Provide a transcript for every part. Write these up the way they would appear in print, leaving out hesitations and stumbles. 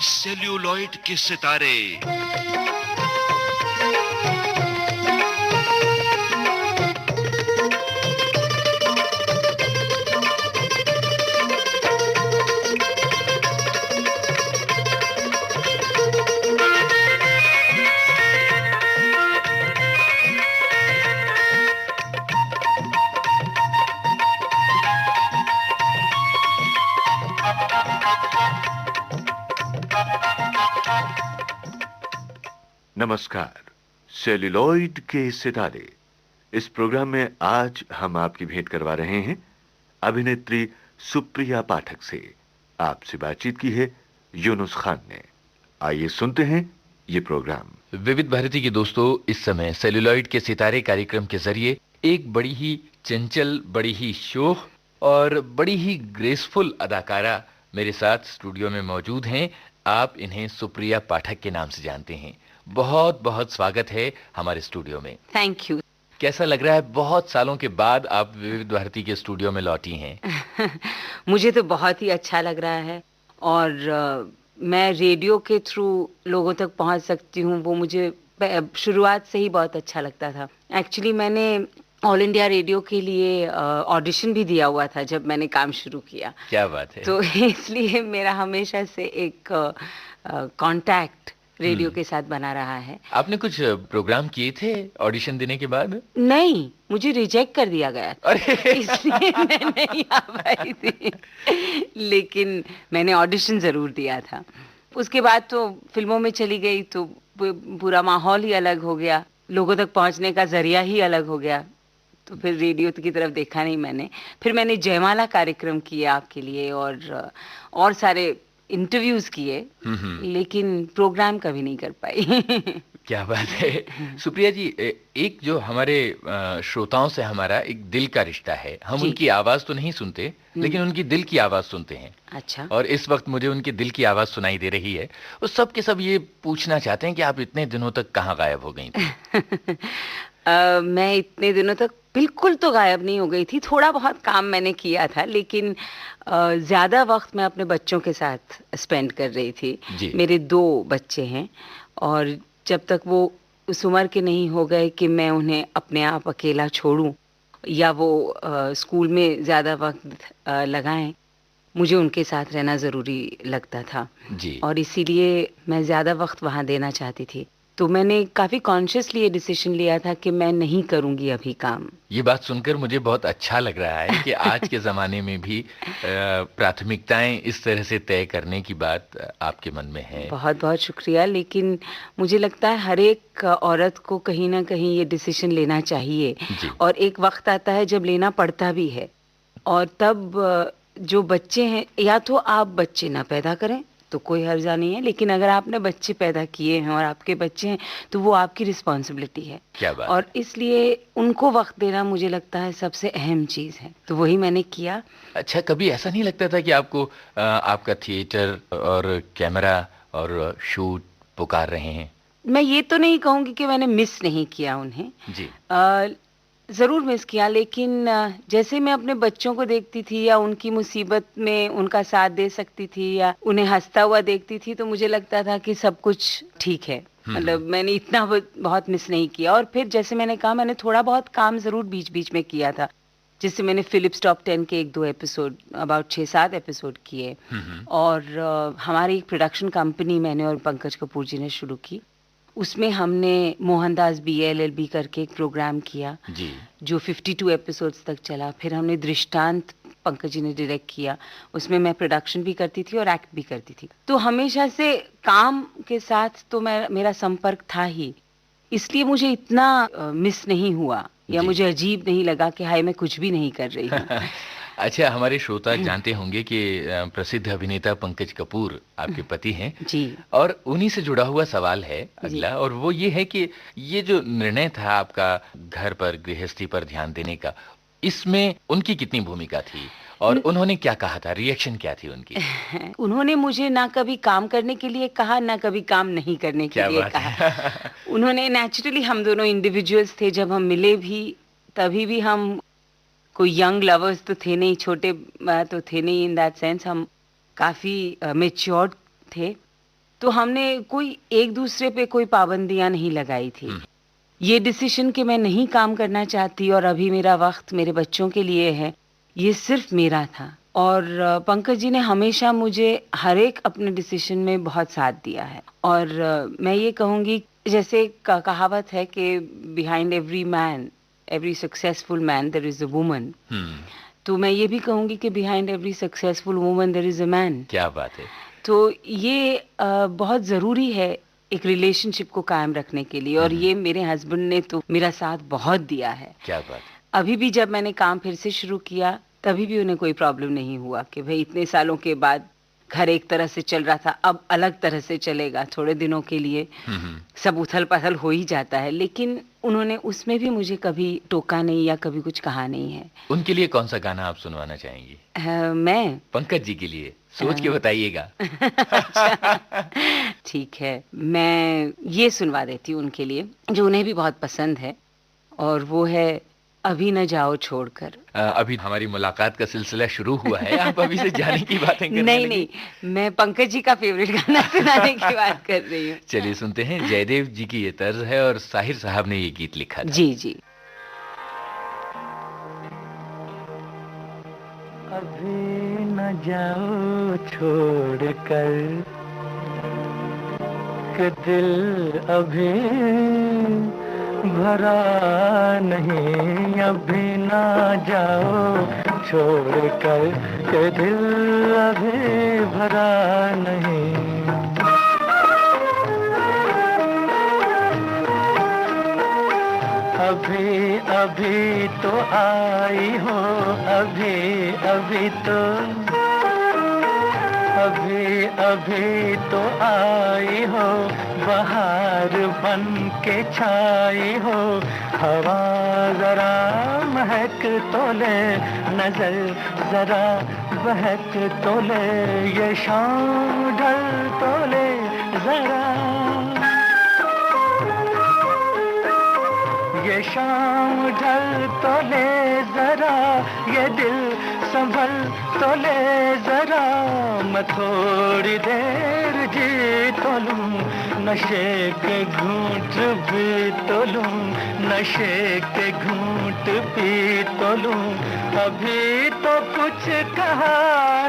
Celluloid के सितारे। नमस्कार, सेल्यूलॉइड के सितारे। इस प्रोग्राम में आज हम आपकी भेंट करवा रहे हैं अभिनेत्री सुप्रिया पाठक से। आपसे बातचीत की है यूनुस खान ने। आइए सुनते हैं ये प्रोग्राम। विविध भारती के दोस्तों, इस समय सेल्यूलॉइड के सितारे कार्यक्रम के जरिए एक बड़ी ही चंचल, बड़ी ही शोख और बड़ी ही ग्रेसफुल अदाकारा मेरे साथ स्टूडियो में मौजूद हैं। आप इन्हें सुप्रिया पाठक के नाम से जानते हैं। बहुत बहुत स्वागत है हमारे स्टूडियो में। Thank you. कैसा लग रहा है, बहुत सालों के बाद आप विविध भारती के स्टूडियो में लौटी हैं? मुझे तो बहुत ही अच्छा लग रहा है और मैं रेडियो के थ्रू लोगों तक पहुंच सकती हूं, वो मुझे शुरुआत से ही बहुत अच्छा लगता था। एक्चुअली मैंने ऑल इंडिया रेडियो के लिए ऑडिशन भी दिया हुआ था जब मैंने काम शुरू किया। क्या बात है। तो इसलिए मेरा हमेशा से एक कांटेक्ट रेडियो के साथ बना रहा है। आपने कुछ प्रोग्राम किए थे ऑडिशन देने के बाद? नहीं, मुझे रिजेक्ट कर दिया गया था। अरे इसलिए मैं नहीं आ पाई थी। लेकिन मैंने ऑडिशन जरूर दिया था। उसके बाद तो फिल्मों में चली गई तो पूरा माहौल ही अलग हो गया, लोगों तक पहुंचने का जरिया ही अलग हो गया। तो फिर रेडियो की तरफ देखा नहीं मैंने। फिर मैंने जयमाला कार्यक्रम किया आपके लिए और सारे इंटरव्यूज किए, लेकिन प्रोग्राम कभी नहीं कर पाई। क्या बात है। सुप्रिया जी, एक जो हमारे श्रोताओं से हमारा एक दिल का रिश्ता है। हम उनकी आवाज तो नहीं सुनते, लेकिन उनकी दिल की आवाज सुनते हैं। अच्छा। और इस वक्त मुझे उनके दिल की आवाज सुनाई दे रही है। वो सब के सब ये पूछना चाहते हैं कि आप इतने दिनों तक कहाँ गायब हो गई थी? मैं इतने दिनों तक बिल्कुल तो गायब नहीं हो गई थी। थोड़ा बहुत काम मैंने किया था, लेकिन ज़्यादा वक्त मैं अपने बच्चों के साथ स्पेंड कर रही थी। मेरे 2 बच्चे हैं और जब तक वो उस उम्र के नहीं हो गए कि मैं उन्हें अपने आप अकेला छोड़ूं या वो स्कूल में ज़्यादा वक्त लगाएं, मुझे उनके साथ रहना ज़रूरी लगता था जी। और इसीलिए मैं ज़्यादा वक्त वहाँ देना चाहती थी। तो मैंने काफ़ी कॉन्शियसली ये डिसीजन लिया था कि मैं नहीं करूँगी अभी काम। ये बात सुनकर मुझे बहुत अच्छा लग रहा है कि आज के ज़माने में भी प्राथमिकताएं इस तरह से तय करने की बात आपके मन में है। बहुत बहुत शुक्रिया। लेकिन मुझे लगता है हर एक औरत को कहीं ना कहीं ये डिसीजन लेना चाहिए और एक वक्त आता है जब लेना पड़ता भी है। और तब जो बच्चे हैं, या तो आप बच्चे ना पैदा करें तो कोई हर्जा नहीं है, लेकिन अगर आपने बच्चे पैदा किए हैं और आपके बच्चे हैं तो वो आपकी रिस्पॉन्सिबिलिटी है। क्या बात। और इसलिए उनको वक्त देना मुझे लगता है सबसे अहम चीज़ है, तो वही मैंने किया। अच्छा, कभी ऐसा नहीं लगता था कि आपको आपका थिएटर और कैमरा और शूट पुकार रहे हैं? मैं ये तो नहीं कहूँगी कि मैंने मिस नहीं किया उन्हें जी। ज़रूर मिस किया, लेकिन जैसे मैं अपने बच्चों को देखती थी या उनकी मुसीबत में उनका साथ दे सकती थी या उन्हें हंसता हुआ देखती थी, तो मुझे लगता था कि सब कुछ ठीक है। मतलब मैंने इतना बहुत मिस नहीं किया। और फिर जैसे मैंने कहा, मैंने थोड़ा बहुत काम ज़रूर बीच बीच में किया था। जैसे मैंने फिलिप्स टॉप 10 के 1-2 एपिसोड, अबाउट 6-7 एपिसोड किए। और हमारी एक प्रोडक्शन कंपनी मैंने और पंकज कपूर जी ने शुरू की। उसमें हमने मोहनदास BLLB करके एक प्रोग्राम किया जी। जो 52 एपिसोड्स तक चला। फिर हमने दृष्टांत पंकज जी ने डायरेक्ट किया, उसमें मैं प्रोडक्शन भी करती थी और एक्ट भी करती थी। तो हमेशा से काम के साथ तो मेरा संपर्क था ही, इसलिए मुझे इतना मिस नहीं हुआ या मुझे अजीब नहीं लगा कि हाय मैं कुछ भी नहीं कर रही हूँ। अच्छा, हमारे श्रोता जानते होंगे कि प्रसिद्ध अभिनेता पंकज कपूर आपके पति हैं। जी। और उन्हीं से जुड़ा हुआ सवाल है अगला, और वो ये है कि ये जो निर्णय था आपका घर पर गृहस्थी पर ध्यान देने का, इसमें उनकी कितनी भूमिका थी और उन्होंने क्या कहा था, रिएक्शन क्या थी उनकी? उन्होंने मुझे ना कभी काम करने के लिए कहा, ना कभी काम नहीं करने के लिए कहा। उन्होंने नेचुरली, हम दोनों इंडिविजुअल्स थे, जब हम मिले भी तभी भी हम कोई यंग लवर्स तो थे नहीं, छोटे तो थे नहीं इन दैट सेंस। हम काफ़ी मैच्योर्ड थे तो हमने कोई एक दूसरे पे कोई पाबंदियां नहीं लगाई थी। ये डिसीजन कि मैं नहीं काम करना चाहती और अभी मेरा वक्त मेरे बच्चों के लिए है, ये सिर्फ मेरा था। और पंकज जी ने हमेशा मुझे हर एक अपने डिसीजन में बहुत साथ दिया है। और मैं ये कहूँगी, जैसे एक कहावत है कि behind every successful man there is a woman. तो मैं ये भी कहूँगी कि behind every successful woman there is a man. क्या बात है। तो ये बहुत ज़रूरी है एक रिलेशनशिप को कायम रखने के लिए, और ये मेरे हस्बैंड ने तो मेरा साथ बहुत दिया है। क्या बात है। अभी भी जब मैंने काम फिर से शुरू किया, तभी भी उन्हें कोई प्रॉब्लम नहीं हुआ कि भाई इतने सालों के बाद घर एक तरह से चल रहा था, अब अलग तरह से चलेगा। थोड़े दिनों के लिए सब उथल-पुथल हो ही जाता है, लेकिन उन्होंने उसमें भी मुझे कभी टोका नहीं या कभी कुछ कहा नहीं है। उनके लिए कौन सा गाना आप सुनवाना चाहेंगी? मैं पंकज जी के लिए सोच के बताइएगा। अच्छा, ठीक है, मैं ये सुनवा देती हूँ उनके लिए, जो उन्हें भी बहुत पसंद है, और वो है अभी न जाओ छोड़कर। अभी हमारी मुलाकात का सिलसिला शुरू हुआ है, आप अभी से जाने की बातें करने नहीं लगी। नहीं, मैं पंकज जी का फेवरेट गाना सुनाने की बात कर रही हूँ। चलिए सुनते हैं। जयदेव जी की ये तर्ज है और साहिर साहब ने ये गीत लिखा था। जी जी। अभी न जाओ छोड़ कर कि दिल अभी भरा नहीं, अभी न जाओ छोड़ कर कि दिल अभी भरा नहीं। अभी अभी तो आई हो, अभी अभी तो, अभी अभी तो आई हो, बहार बन के छाई हो। हवा जरा महक तो ले, नजर जरा बहक तो ले, ये शाम ढल तो ले जरा, ये शाम ढल तो ले जरा, ये दिल संभल तो ले जरा। मैं थोड़ी देर जी तो लूं, नशे के घूंट भी तो लूं, नशे के घूंट पी तो लूं। अभी तो कुछ कहा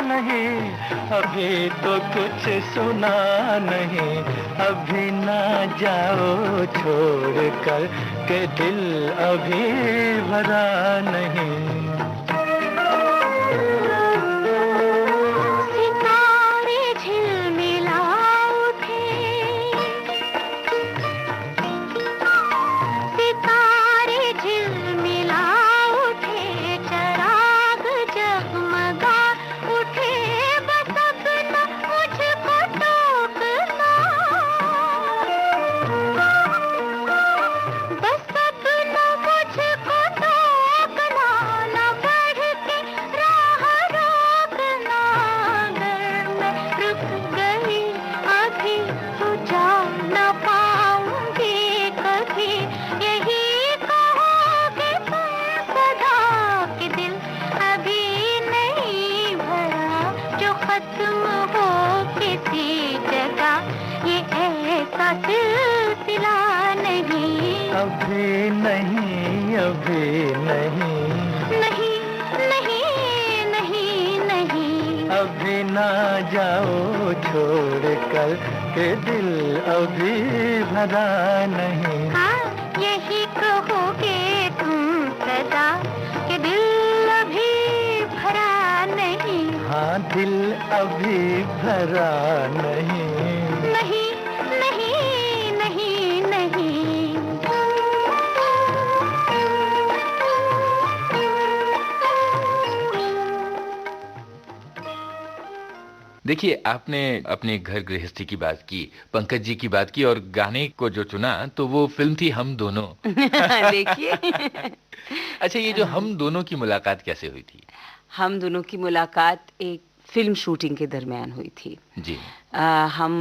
नहीं, अभी तो कुछ सुना नहीं, अभी ना जाओ छोड़ कर के दिल अभी भरा नहीं। अभी नहीं, अभी नहीं, नहीं नहीं नहीं नहीं, अभी ना जाओ छोड़ कर के दिल अभी भरा नहीं। हाँ यही कहोगे तुम सदा कि दिल अभी भरा नहीं। हाँ दिल अभी भरा नहीं, नहीं नहीं नहीं नहीं। देखिए, आपने अपने घर गृहस्थी की बात की, पंकज जी की बात की, और गाने को जो चुना तो वो फिल्म थी हम दोनों। देखिए। अच्छा, ये जो हम दोनों की मुलाकात कैसे हुई थी? हम दोनों की मुलाकात एक फिल्म शूटिंग के दरमियान हुई थी। जी। हम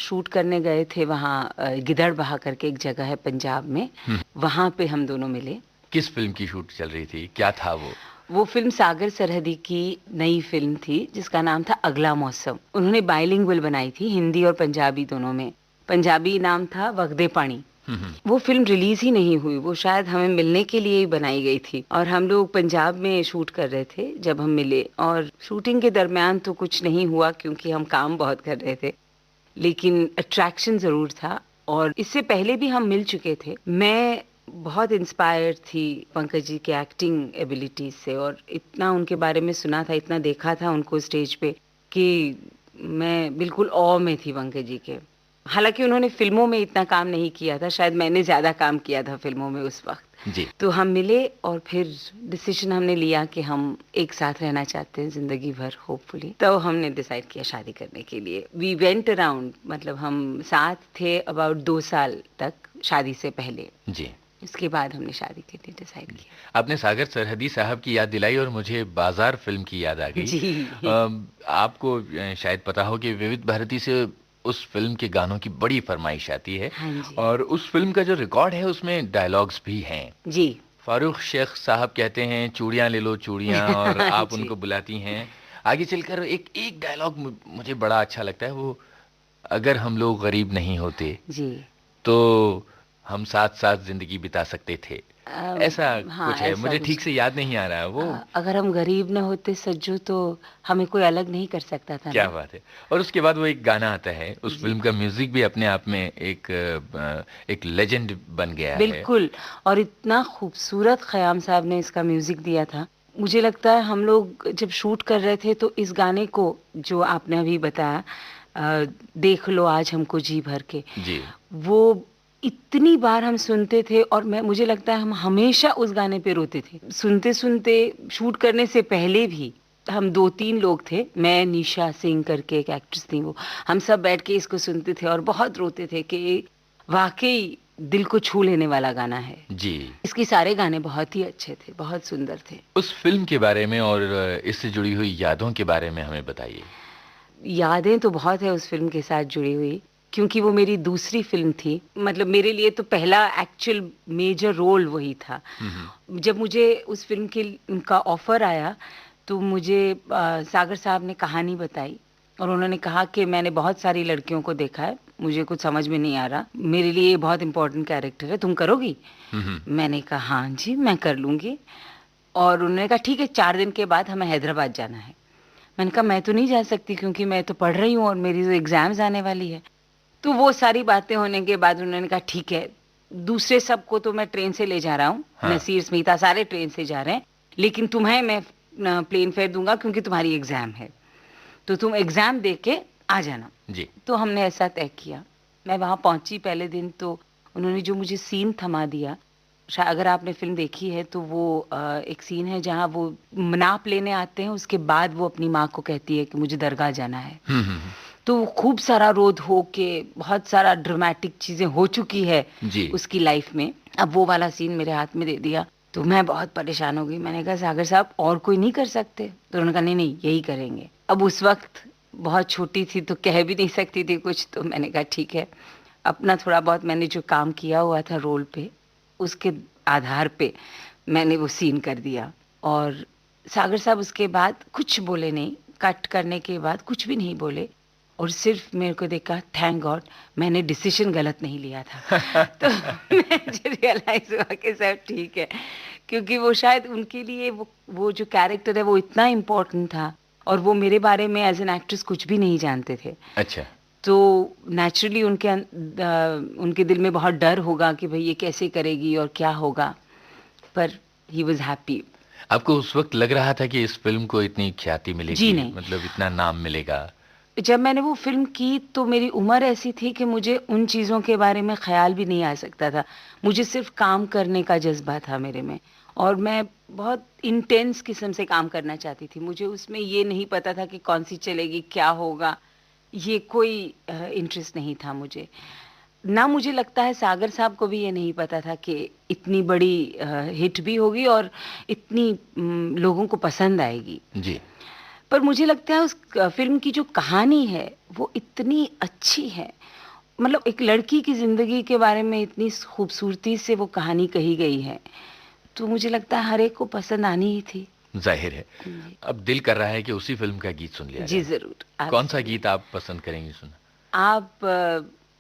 शूट करने गए थे वहाँ, गिदड़बाहा करके एक जगह है पंजाब में, वहाँ पे हम दोनों मिले। किस फिल्म की शूट चल रही थी? क्या था वो? वो फ़िल्म सागर सरहदी की नई फ़िल्म थी जिसका नाम था अगला मौसम। उन्होंने बाइलिंगुअल बनाई थी, हिंदी और पंजाबी दोनों में। पंजाबी नाम था वगदे पानी। वो फ़िल्म रिलीज़ ही नहीं हुई, वो शायद हमें मिलने के लिए ही बनाई गई थी और हम लोग पंजाब में शूट कर रहे थे जब हम मिले, और शूटिंग के दरमियान तो कुछ नहीं हुआ क्योंकि हम काम बहुत कर रहे थे, लेकिन अट्रैक्शन ज़रूर था और इससे पहले भी हम मिल चुके थे। मैं बहुत इंस्पायर थी पंकज जी के एक्टिंग एबिलिटीज से और इतना उनके बारे में सुना था, इतना देखा था उनको स्टेज पे कि मैं बिल्कुल ऑ में थी पंकज जी के। हालांकि उन्होंने फिल्मों में इतना काम नहीं किया था, शायद मैंने ज़्यादा काम किया था फिल्मों में उस वक्त। जी। तो हम मिले और फिर डिसीजन हमने लिया कि हम एक साथ रहना चाहते हैं ज़िंदगी भर होपफुली। तो हमने डिसाइड किया शादी करने के लिए। वी वेंट अराउंड, मतलब हम साथ थे अबाउट 2 साल तक शादी से पहले। जी। उसके बाद हमने शादी के लिए डिसाइड किया। आपने सागर सरहदी साहब की याद दिलाई और मुझे बाजार फिल्म की याद आ गई। जी। आपको शायद पता हो कि विविध भारती से उस फिल्म के गानों की बड़ी फरमाइश आती है। हाँ जी। और उस फिल्म का जो रिकॉर्ड है उसमें डायलॉग्स भी हैं। जी। फारूक शेख साहब कहते हैं चूड़ियां ले लो चूड़ियां और आप जी। उनको बुलाती हैं। आगे चलकर एक डायलॉग मुझे बड़ा अच्छा लगता है, वो अगर हम लोग गरीब नहीं होते जी। तो हम साथ साथ जिंदगी बिता सकते थे। ऐसा हाँ, कुछ है, ऐसा मुझे कुछ। ठीक से याद नहीं आ रहा है वो। अगर हम गरीब न होते सज्जू तो हमें कोई अलग नहीं कर सकता था क्या ना। बात है। और उसके बाद वो एक गाना आता है, उस जी। फिल्म का म्यूजिक भी अपने आप में एक लेजेंड बन गया है। बिल्कुल, और इतना खूबसूरत ख़याम साहब ने इसका म्यूज़िक दिया था। मुझे लगता है हम लोग जब शूट कर रहे थे तो इस गाने को जो आपने अभी बताया, देख लो आज हमको जी भर के, जी। वो इतनी बार हम सुनते थे और मुझे लगता है हम हमेशा उस गाने पे रोते थे। सुनते-सुनते शूट करने से पहले भी हम 2-3 लोग थे, मैं, निशा सिंह करके एक एक्ट्रेस थी वो, हम सब बैठ के इसको सुनते थे और बहुत रोते थे कि वाक़ई दिल को छू लेने वाला गाना है। जी। इसके सारे गाने बहुत ही अच्छे थे, बहुत सुंदर थे। उस फिल्म के बारे में और इससे जुड़ी हुई यादों के बारे में हमें बताइए। यादें तो बहुत है उस फ़िल्म के साथ जुड़ी हुई, क्योंकि वो मेरी दूसरी फ़िल्म थी। मतलब मेरे लिए तो पहला एक्चुअल मेजर रोल वही था। जब मुझे उस फ़िल्म के उनका ऑफ़र आया, तो मुझे सागर साहब ने कहानी बताई और उन्होंने कहा कि मैंने बहुत सारी लड़कियों को देखा है, मुझे कुछ समझ में नहीं आ रहा, मेरे लिए ये बहुत इम्पोर्टेंट कैरेक्टर है, तुम करोगी? मैंने कहा हाँ जी, मैं कर लूँगी। और उन्होंने कहा ठीक है, 4 दिन के बाद हमें हैदराबाद जाना है। मैंने कहा मैं तो नहीं जा सकती क्योंकि मैं तो पढ़ रही हूँ और मेरी तो एग्ज़ाम्स आने वाली है। तो वो सारी बातें होने के बाद उन्होंने कहा ठीक है, दूसरे सबको तो मैं ट्रेन से ले जा रहा हूँ, हाँ। नसीर, स्मिता सारे ट्रेन से जा रहे हैं, लेकिन तुम्हें मैं प्लेन फेयर दूँगा क्योंकि तुम्हारी एग्ज़ाम है, तो तुम एग्ज़ाम दे के आ जाना। जी। तो हमने ऐसा तय किया। मैं वहाँ पहुँची पहले दिन, तो उन्होंने जो मुझे सीन थमा दिया, अगर आपने फ़िल्म देखी है तो वो एक सीन है जहाँ वो नाप लेने आते हैं, उसके बाद वो अपनी माँ को कहती है कि मुझे दरगाह जाना है। तो वो खूब सारा रो धो के, बहुत सारा ड्रामेटिक चीज़ें हो चुकी है जी। उसकी लाइफ में, अब वो वाला सीन मेरे हाथ में दे दिया तो मैं बहुत परेशान हो गई। मैंने कहा सागर साहब और कोई नहीं कर सकते? तो उन्होंने कहा नहीं यही करेंगे। अब उस वक्त बहुत छोटी थी तो कह भी नहीं सकती थी कुछ, तो मैंने कहा ठीक है। अपना थोड़ा बहुत मैंने जो काम किया हुआ था रोल पे, उसके आधार पे मैंने वो सीन कर दिया। और सागर साहब उसके बाद कुछ बोले नहीं, कट करने के बाद कुछ भी नहीं बोले और सिर्फ मेरे को देखा, थैंक गॉड मैंने डिसीजन गलत नहीं लिया था। तो मुझे रियलाइज हुआ कि सब ठीक है, क्योंकि वो शायद उनके लिए वो जो कैरेक्टर है वो इतना इम्पोर्टेंट था और वो मेरे बारे में एज एन एक्ट्रेस कुछ भी नहीं जानते थे। अच्छा। तो नेचुरली उनके दिल में बहुत डर होगा कि भाई ये कैसे करेगी और क्या होगा, पर ही वाज हैप्पी। आपको उस वक्त लग रहा था कि इस फिल्म को इतनी ख्याति मिलेगी? जी नहीं। मतलब इतना नाम मिलेगा? जब मैंने वो फ़िल्म की तो मेरी उम्र ऐसी थी कि मुझे उन चीज़ों के बारे में ख़्याल भी नहीं आ सकता था। मुझे सिर्फ़ काम करने का जज़्बा था मेरे में और मैं बहुत इंटेंस किस्म से काम करना चाहती थी। मुझे उसमें ये नहीं पता था कि कौन-सी चलेगी, क्या होगा, ये कोई इंटरेस्ट नहीं था मुझे। ना मुझे लगता है सागर साहब को भी ये नहीं पता था कि इतनी बड़ी हिट भी होगी और इतनी लोगों को पसंद आएगी। जी। पर मुझे लगता है उस फ़िल्म की जो कहानी है वो इतनी अच्छी है, मतलब एक लड़की की ज़िंदगी के बारे में इतनी खूबसूरती से वो कहानी कही गई है, तो मुझे लगता है हर एक को पसंद आनी ही थी। जाहिर है। जी। अब दिल कर रहा है कि उसी फिल्म का गीत सुन लिया जी जाए। जरूर। कौन सा गीत आप पसंद करेंगी सुनना? आप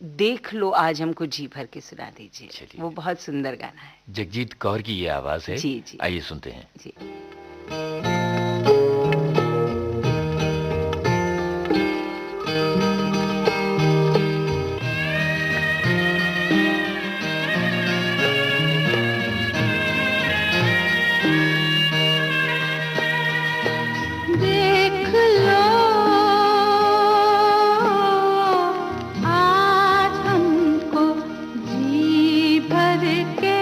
देख लो आज हमको जी भर के सुना दीजिए। चलिए। वो बहुत सुंदर गाना है। जगजीत कौर की ये आवाज है। जी जी आइए सुनते हैं। जी। देख लो आज हमको जी भर के,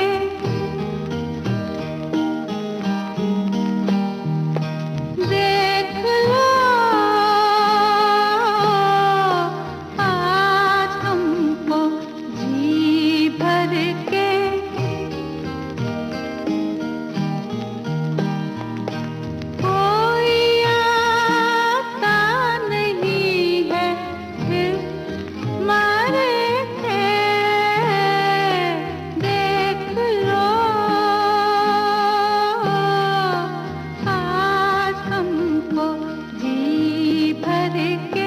देख लो आज हमको जी भर के, कोई आता नहीं है फिर मरे थे, देख लो आज हमको जी भर के।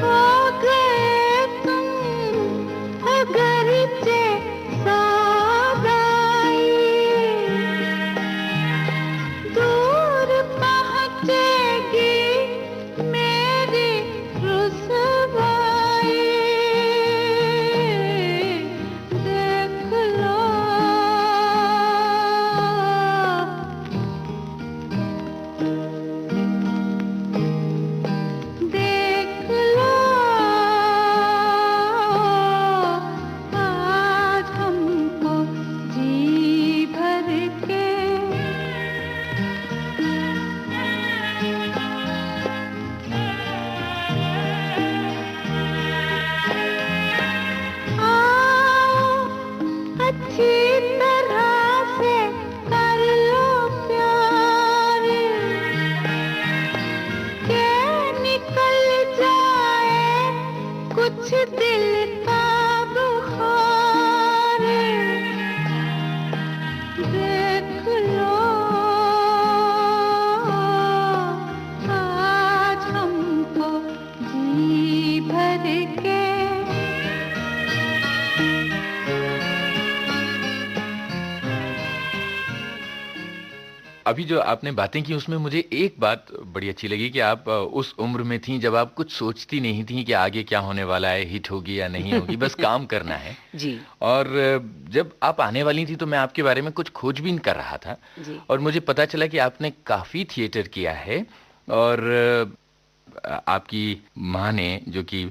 हो गए तुम अगर जे सौगाई, दूर पहुँचेगी मेरी रुसवाई, देख लो देख लो आज हमको जी भर के। आओ अच्छी तरह से कर लो प्यार, के निकल जाए कुछ दिल का बुखार, देख लो आज हमको जी भर के। अभी जो आपने बातें की उसमें मुझे एक बात बड़ी अच्छी लगी कि आप उस उम्र में थी जब आप कुछ सोचती नहीं थी कि आगे क्या होने वाला है, हिट होगी या नहीं होगी, बस काम करना है। जी और जब आप आने वाली थी तो मैं आपके बारे में कुछ खोजबीन कर रहा था जी और मुझे पता चला कि आपने काफ़ी थिएटर किया है। और आपकी माँ ने, जो कि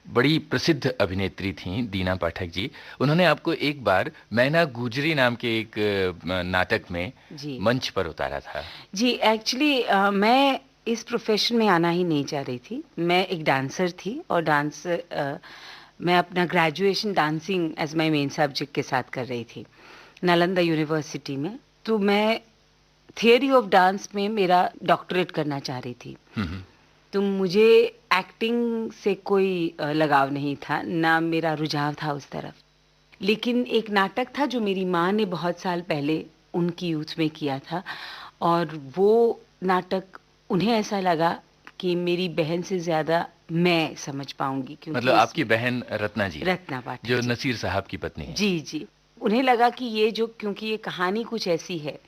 बड़ी प्रसिद्ध अभिनेत्री थीं, दीना पाठक जी, उन्होंने आपको एक बार मैना गुजरी नाम के एक नाटक में जी मंच पर उतारा था। जी। एक्चुअली मैं इस प्रोफेशन में आना ही नहीं चाह रही थी। मैं एक डांसर थी और मैं अपना graduation dancing as my main subject के साथ कर रही थी नालंदा यूनिवर्सिटी में। तो मैं थियोरी ऑफ डांस में मेरा डॉक्टरेट करना चाह रही थी। तो मुझे एक्टिंग से कोई लगाव नहीं था, ना मेरा रुझाव था उस तरफ। लेकिन एक नाटक था जो मेरी माँ ने बहुत साल पहले उनकी यूथ में किया था, और वो नाटक उन्हें ऐसा लगा कि मेरी बहन से ज़्यादा मैं समझ पाऊंगी, क्योंकि मतलब आपकी बहन रत्ना जी, रत्ना पाठक जो जी। नसीर साहब की पत्नी है। जी जी। उन्हें लगा कि ये जो, क्योंकि ये कहानी कुछ ऐसी है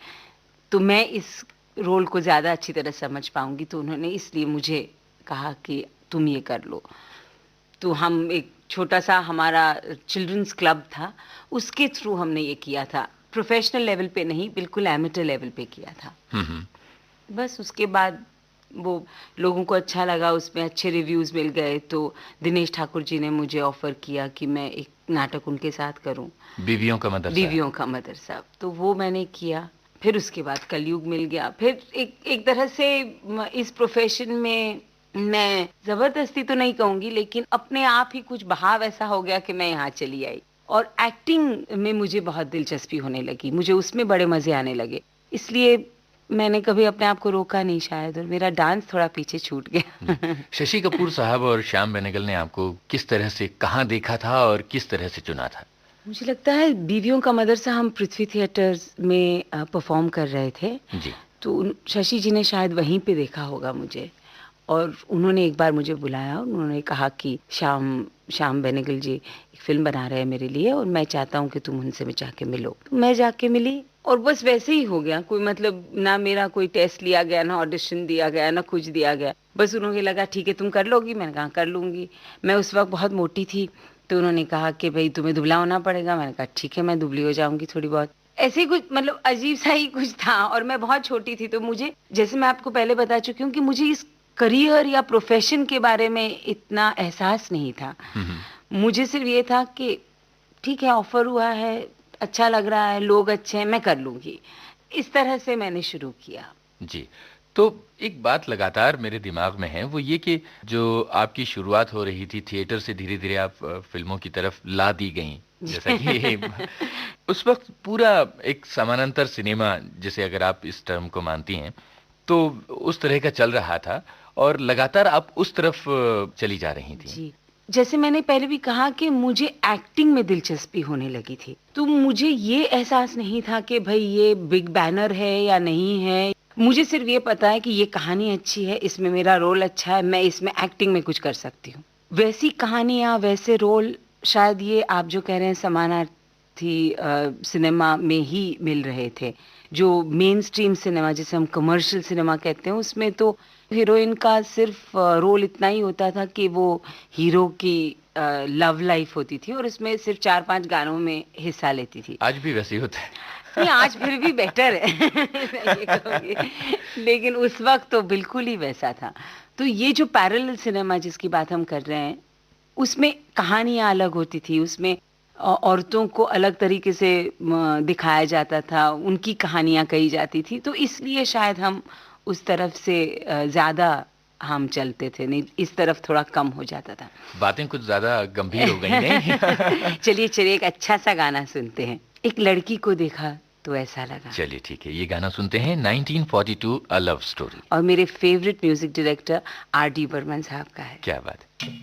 तो मैं इस रोल को ज़्यादा अच्छी तरह समझ पाऊंगी, तो उन्होंने इसलिए मुझे कहा कि तुम ये कर लो। तो हम एक छोटा सा हमारा चिल्ड्रंस क्लब था, उसके थ्रू हमने ये किया था। प्रोफेशनल लेवल पे नहीं, बिल्कुल एमेटर लेवल पे किया था। बस उसके बाद वो लोगों को अच्छा लगा, उसमें अच्छे रिव्यूज़ मिल गए, तो दिनेश ठाकुर जी ने मुझे ऑफ़र किया कि मैं एक नाटक उनके साथ करूं, बीवियों का मदरसा। बीवियों का मदरसा। तो वो मैंने किया। फिर उसके बाद कलयुग मिल गया। फिर एक तरह से इस प्रोफेशन में मैं ज़बरदस्ती तो नहीं कहूँगी, लेकिन अपने आप ही कुछ बहाव ऐसा हो गया कि मैं यहाँ चली आई। और एक्टिंग में मुझे बहुत दिलचस्पी होने लगी, मुझे उसमें बड़े मज़े आने लगे। इसलिए मैंने कभी अपने आप को रोका नहीं शायद, और मेरा डांस थोड़ा पीछे छूट गया। शशि कपूर साहब और श्याम बेनेगल ने आपको किस तरह से कहाँ देखा था और किस तरह से चुना था? मुझे लगता है बीवियों का मदरसा हम पृथ्वी थिएटर्स में परफॉर्म कर रहे थे, जी। तो शशि जी ने शायद वहीं पे देखा होगा मुझे, और उन्होंने एक बार मुझे बुलाया और उन्होंने कहा कि श्याम बेनेगल जी एक फिल्म बना रहे हैं मेरे लिए, और मैं चाहता हूँ कि तुम उनसे में जाके मिलो। मैं जाके मिली और बस वैसे ही हो गया, कोई मतलब ना मेरा कोई टेस्ट लिया गया, ना ऑडिशन दिया गया, ना कुछ दिया गया। बस उन्होंने लगा ठीक है तुम कर लोगी, मैंने कहा कर लूँगी। मैं उस वक्त बहुत मोटी थी, तो उन्होंने कहा कि भाई तुम्हें दुबला होना पड़ेगा। मैंने कहा ठीक है मैं दुबली हो जाऊंगी थोड़ी बहुत। ऐसे ही कुछ मतलब अजीब सा ही कुछ था, और मैं बहुत छोटी थी, तो मुझे, जैसे मैं आपको पहले बता चुकी हूँ कि मुझे इस करियर या प्रोफेशन के बारे में इतना एहसास नहीं था। मुझे सिर्फ ये था कि ठीक है ऑफर हुआ है, अच्छा लग रहा है, लोग अच्छे हैं, मैं कर लूँगी। इस तरह से मैंने शुरू किया। जी। तो एक बात लगातार मेरे दिमाग में है, वो ये कि जो आपकी शुरुआत हो रही थी थिएटर से, धीरे धीरे आप फिल्मों की तरफ ला दी गई, जैसा कि उस वक्त पूरा एक समानांतर सिनेमा, जैसे अगर आप इस टर्म को मानती हैं, तो उस तरह का चल रहा था और लगातार आप उस तरफ चली जा रही थी। जी, जैसे मैंने पहले भी कहा कि मुझे एक्टिंग में दिलचस्पी होने लगी थी, तो मुझे ये एहसास नहीं था कि भाई ये बिग बैनर है या नहीं है। मुझे सिर्फ ये पता है कि ये कहानी अच्छी है, इसमें मेरा रोल अच्छा है, मैं इसमें एक्टिंग में कुछ कर सकती हूँ। वैसी कहानियाँ, वैसे रोल शायद ये आप जो कह रहे हैं समानार्थी सिनेमा में ही मिल रहे थे। जो मेन स्ट्रीम सिनेमा, जिसे हम कमर्शियल सिनेमा कहते हैं, उसमें तो हीरोइन का सिर्फ रोल इतना ही होता था कि वो हीरो की लव लाइफ होती थी, और उसमें सिर्फ 4-5 गानों में हिस्सा लेती थी। आज भी वैसे ही होता है। नहीं, आज फिर भी बेटर है मैं ये कहूँगी, लेकिन उस वक्त तो बिल्कुल ही वैसा था। तो ये जो पैरेलल सिनेमा जिसकी बात हम कर रहे हैं, उसमें कहानियाँ अलग होती थी, उसमें औरतों को अलग तरीके से दिखाया जाता था, उनकी कहानियाँ कही जाती थी, तो इसलिए शायद हम उस तरफ से ज़्यादा हम चलते थे, नहीं इस तरफ थोड़ा कम हो जाता था। बातें कुछ ज्यादा गंभीर हो गई नहीं? चलिए एक अच्छा सा गाना सुनते हैं। एक लड़की को देखा तो ऐसा लगा। चलिए ठीक है, ये गाना सुनते हैं, 1942 अ लव स्टोरी। और मेरे favourite music director R.D. Burman साहब का है। क्या बात है।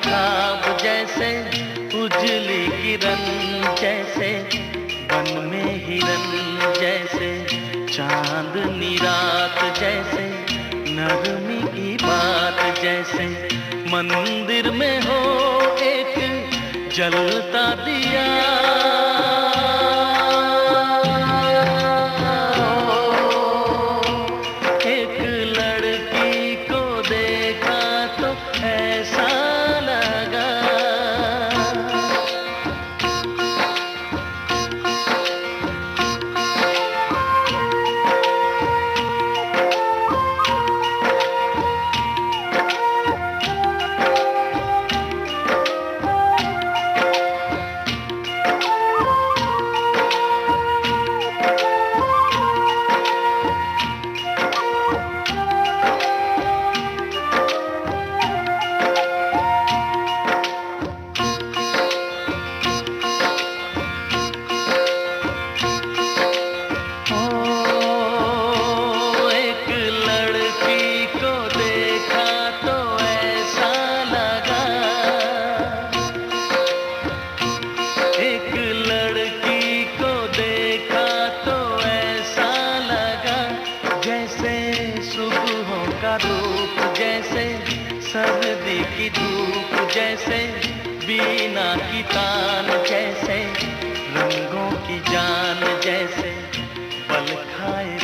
ख्वाब जैसे उजली किरण जैसे वन में हिरन जैसे चांदनी रात जैसे नरमी की बात जैसे मंदिर में हो एक जलता दिया सर्दी की धूप जैसे बीना की तान जैसे रंगों की जान जैसे पल खाए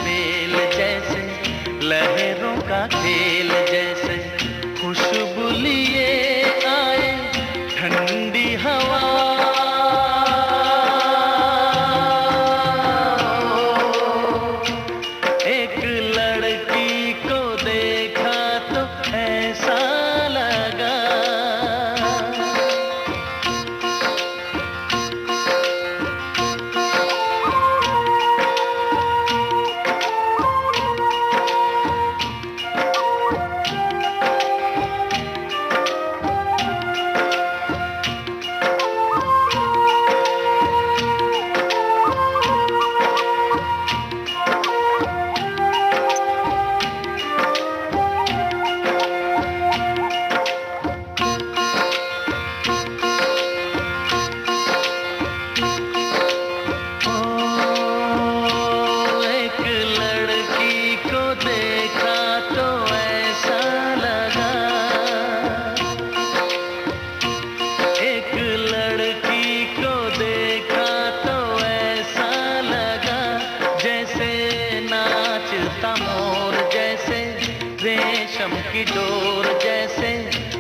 की डोर जैसे,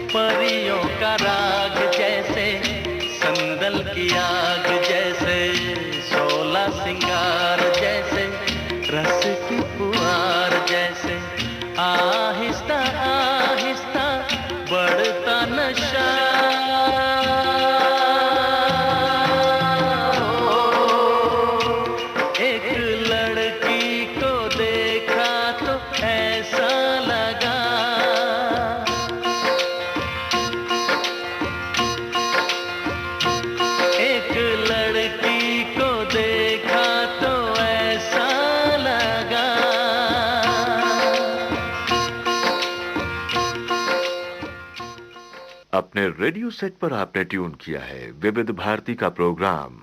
परियों का राग जैसे, संदल की आग जैसे, सोला सिंगार जैसे, रस की फुहार जैसे, आहिस्ता आहिस्ता बढ़ता नशा। एक लड़की को देखा तो ऐसा लगा, एक लड़की को देखा तो ऐसा लगा। अपने रेडियो सेट पर आपने ट्यून किया है विविध भारती का प्रोग्राम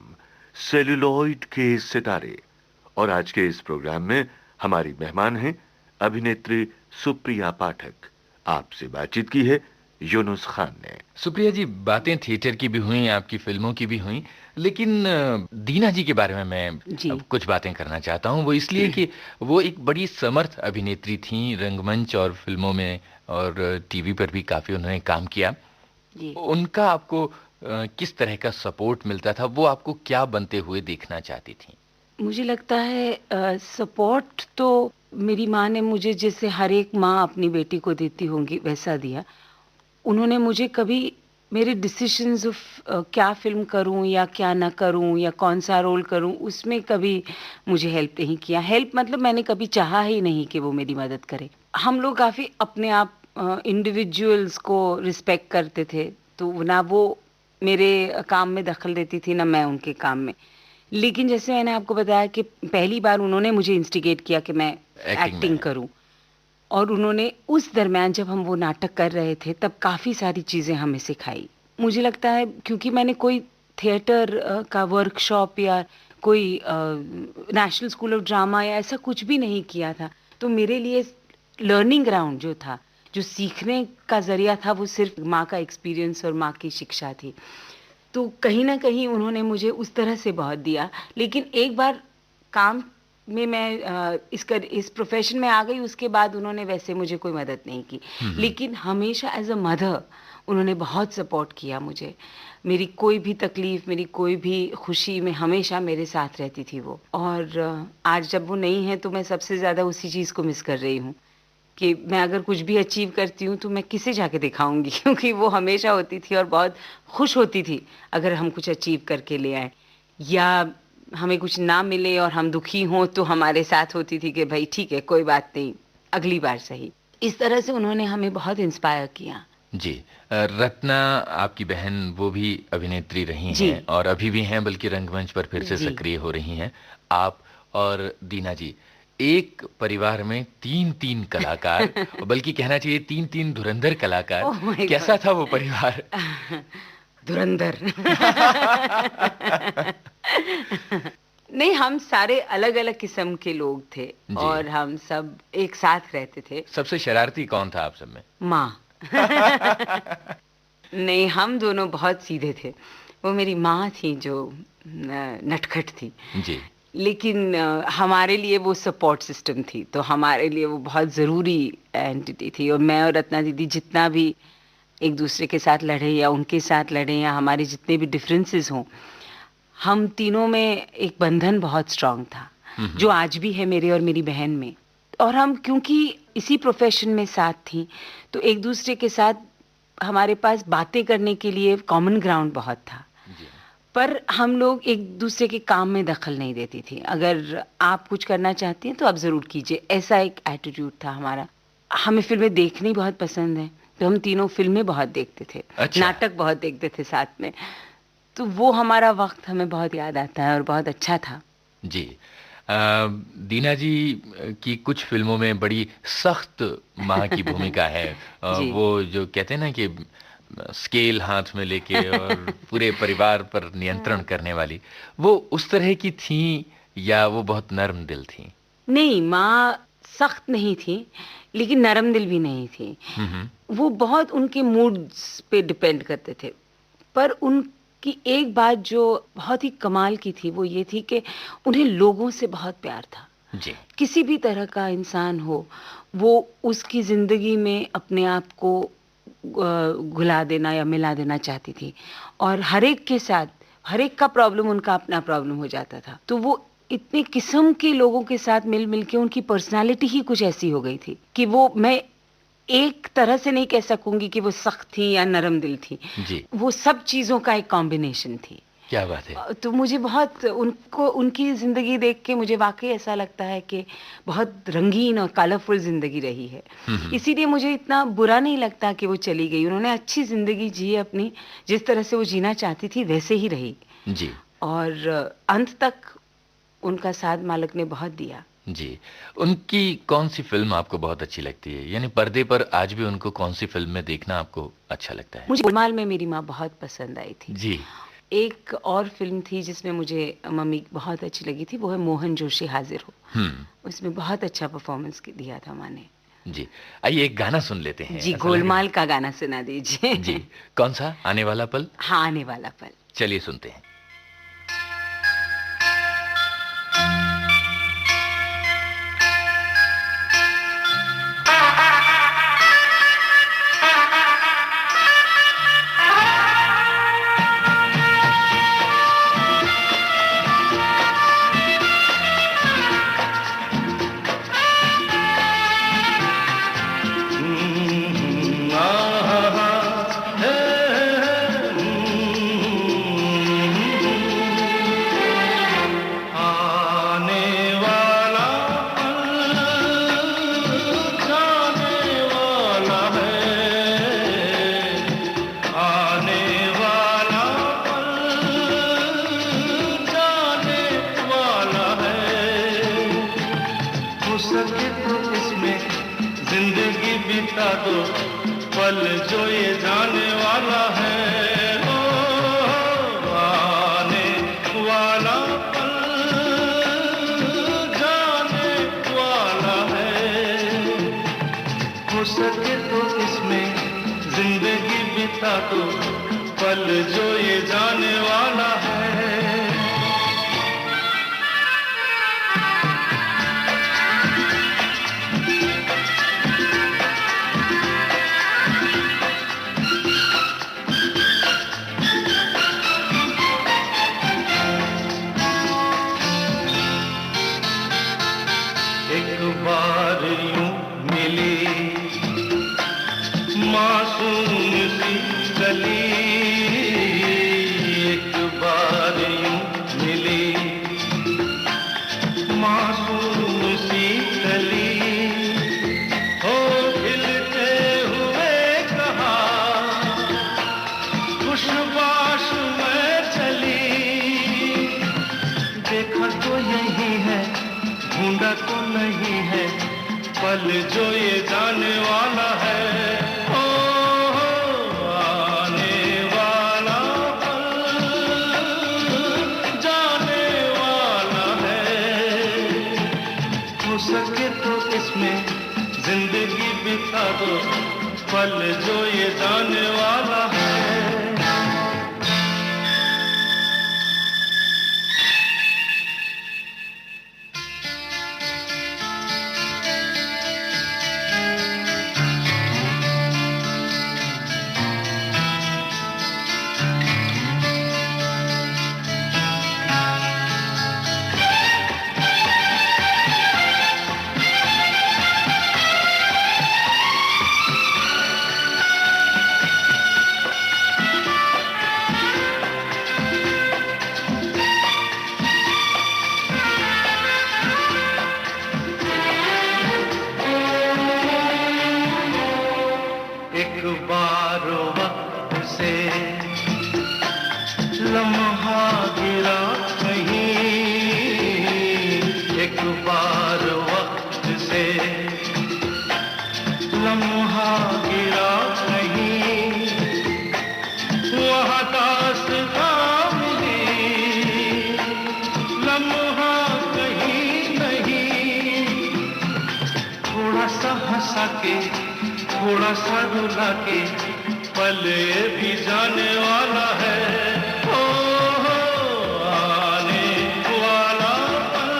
सेल्यूलॉइड के सितारे, और आज के इस प्रोग्राम में हमारी मेहमान हैं अभिनेत्री सुप्रिया पाठक। आपसे बातचीत की है यूनुस खान ने। सुप्रिया जी, बातें थिएटर की भी हुई, आपकी फिल्मों की भी हुई, लेकिन दीना जी के बारे में मैं जी। अब कुछ बातें करना चाहता हूं। वो इसलिए कि वो एक बड़ी समर्थ अभिनेत्री थीं, रंगमंच और फिल्मों में और टीवी पर भी काफी उन्होंने काम किया। जी। उनका आपको किस तरह का सपोर्ट मिलता था? वो आपको क्या बनते हुए देखना चाहती थी? मुझे लगता है सपोर्ट तो मेरी माँ ने मुझे, जैसे हर एक माँ अपनी बेटी को देती होंगी, वैसा दिया। उन्होंने मुझे कभी मेरे डिसीजंस ऑफ क्या फिल्म करूं या क्या ना करूं या कौन सा रोल करूं, उसमें कभी मुझे हेल्प नहीं किया। हेल्प मतलब मैंने कभी चाहा ही नहीं कि वो मेरी मदद करे। हम लोग काफ़ी अपने आप इंडिविजुअल्स को रिस्पेक्ट करते थे, तो ना वो मेरे काम में दखल देती थी ना मैं उनके काम में। लेकिन जैसे मैंने आपको बताया कि पहली बार उन्होंने मुझे इंस्टिगेट किया कि मैं एक्टिंग करूं, और उन्होंने उस दरमियान जब हम वो नाटक कर रहे थे तब काफ़ी सारी चीज़ें हमें सिखाई। मुझे लगता है क्योंकि मैंने कोई थिएटर का वर्कशॉप या कोई नेशनल स्कूल ऑफ ड्रामा या ऐसा कुछ भी नहीं किया था, तो मेरे लिए लर्निंग ग्राउंड जो था, जो सीखने का ज़रिया था, वो सिर्फ माँ का एक्सपीरियंस और माँ की शिक्षा थी। तो कहीं ना कहीं उन्होंने मुझे उस तरह से बहुत दिया। लेकिन एक बार काम में मैं इस प्रोफेशन में आ गई, उसके बाद उन्होंने वैसे मुझे कोई मदद नहीं की। लेकिन हमेशा एज अ मदर उन्होंने बहुत सपोर्ट किया मुझे। मेरी कोई भी तकलीफ, मेरी कोई भी खुशी में हमेशा मेरे साथ रहती थी वो। और आज जब वो नहीं है तो मैं सबसे ज़्यादा उसी चीज़ को मिस कर रही हूँ कि मैं अगर कुछ भी अचीव करती हूँ तो मैं किसे जाके दिखाऊंगी, क्योंकि वो हमेशा होती थी और बहुत खुश होती थी अगर हम कुछ अचीव करके ले आए, या हमें कुछ ना मिले और हम दुखी हों तो हमारे साथ होती थी कि भाई ठीक है, कोई बात नहीं, अगली बार सही। इस तरह से उन्होंने हमें बहुत इंस्पायर किया। जी। रत्ना आपकी बहन, वो भी अभिनेत्री रही जी। हैं और अभी भी हैं, बल्कि रंगमंच पर फिर से जी। सक्रिय हो रही हैं। आप और दीना जी, एक परिवार में 3-3 कलाकार, बल्कि कहना चाहिए 3-3 धुरंधर कलाकार। ओह माय कैसा गॉड। था वो परिवार? धुरंधर। नहीं, हम सारे अलग अलग किस्म के लोग थे जी। और हम सब एक साथ रहते थे। सबसे शरारती कौन था आप सब में? माँ। नहीं, हम दोनों बहुत सीधे थे। वो मेरी माँ थी जो नटखट थी, जी। लेकिन हमारे लिए वो सपोर्ट सिस्टम थी, तो हमारे लिए वो बहुत ज़रूरी एंटिटी थी। और मैं और रत्ना दीदी जितना भी एक दूसरे के साथ लड़े या उनके साथ लड़े या हमारे जितने भी डिफरेंसेस हों, हम तीनों में एक बंधन बहुत स्ट्रांग था, जो आज भी है मेरे और मेरी बहन में। और हम क्योंकि इसी प्रोफेशन में साथ थी, तो एक दूसरे के साथ हमारे पास बातें करने के लिए कॉमन ग्राउंड बहुत था। जी। पर हम लोग एक दूसरे के काम में दखल नहीं देती थी। अगर आप कुछ करना चाहती हैं तो आप ज़रूर कीजिए, ऐसा एक एटीट्यूड था हमारा। हमें फिल्में देखनी बहुत पसंद है, तो हम तीनों फिल्में बहुत देखते थे। अच्छा। नाटक बहुत देखते थे साथ में, तो वो हमारा वक्त हमें बहुत याद आता है और बहुत अच्छा था। जी। दीना जी की कुछ फिल्मों में बड़ी सख्त माँ की भूमिका है। जी। वो जो कहते हैं ना कि स्केल हाथ में लेके और पूरे परिवार पर नियंत्रण करने वाली, वो उस तरह की थी या वो बहुत नर्म दिल थी? नहीं, माँ सख्त नहीं थी, लेकिन नरम दिल भी नहीं थी। वो बहुत उनके मूड्स पे डिपेंड करते थे। पर उनकी एक बात जो बहुत ही कमाल की थी, वो ये थी कि उन्हें लोगों से बहुत प्यार था। जी। किसी भी तरह का इंसान हो, वो उसकी ज़िंदगी में अपने आप को घुला देना या मिला देना चाहती थी और हर एक के साथ, हर एक का प्रॉब्लम उनका अपना प्रॉब्लम हो जाता था। तो वो इतने किस्म के लोगों के साथ मिल-मिल के उनकी पर्सनैलिटी ही कुछ ऐसी हो गई थी कि वो, मैं एक तरह से नहीं कह सकूँगी कि वो सख्त थी या नरम दिल थी। जी। वो सब चीज़ों का एक कॉम्बिनेशन थी। क्या बात है! तो मुझे बहुत उनको, उनकी ज़िंदगी देख के मुझे वाक़ई ऐसा लगता है कि बहुत रंगीन और कलरफुल ज़िंदगी रही है। इसीलिए मुझे इतना बुरा नहीं लगता कि वो चली गई। उन्होंने अच्छी ज़िंदगी जी अपनी, जिस तरह से वो जीना चाहती थी वैसे ही रही जी। और अंत तक उनका साथ मालिक ने बहुत दिया। जी। उनकी कौन-सी फ़िल्म आपको बहुत अच्छी लगती है? यानी पर्दे पर आज भी उनको कौन-सी फ़िल्म में देखना आपको अच्छा लगता है? मुझे गोलमाल में मेरी माँ बहुत पसंद आई थी। जी। एक और फ़िल्म थी जिसमें मुझे मम्मी बहुत अच्छी लगी थी, वो है मोहन जोशी हाज़िर हो। हुँ। उसमें बहुत अच्छा परफ़ॉर्मेंस दिया था माँ ने। जी। आइए एक गाना सुन लेते हैं। जी, ऐसा लग गोलमाल का गाना सुना दीजिए। जी। कौन-सा? आने वाला पल? हाँ, आने वाला पल। चलिए सुनते हैं। सके तो इसमें जिंदगी बिता दो, पल जो ये जाने वाला है। ओ, आने वाला पल जाने वाला है। हो सके तो इसमें जिंदगी बिता दो, पल जो ये जाने वाला है। एक बार यूं मिली मासूम सी गली, एक बार यूं मिली मासूम सी गली, हो खिलते हुए कहा खुशबाश में चली, देखा तो यही है ढूंढा तो नहीं है, पल जो ये जाने वाला है। ओ, आने वाला पल जाने वाला है। हो सके तो इसमें जिंदगी बिता दो, पल जो ये जाने वाला है। एक बार वक्त से लम्हा गिरा कहीं, एक बार वक्त से लम्हा गिरा कहीं, वहाँ दास्तां मिली लम्हा कहीं नहीं, थोड़ा सा हंसा के थोड़ा सा रुला के, पल भी जाने वाला है। ओ, आने वाला पल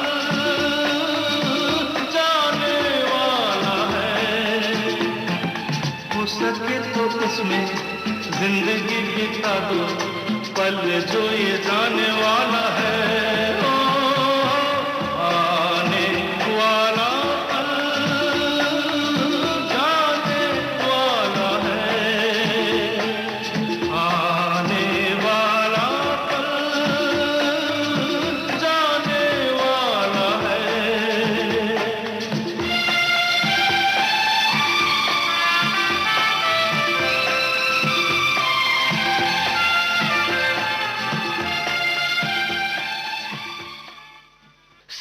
दो इसमें जिंदगी बिता दो, पल जो ये जाने वाला है, ओ, आने वाला पल जाने वाला है, आने वाला पल जाने वाला है।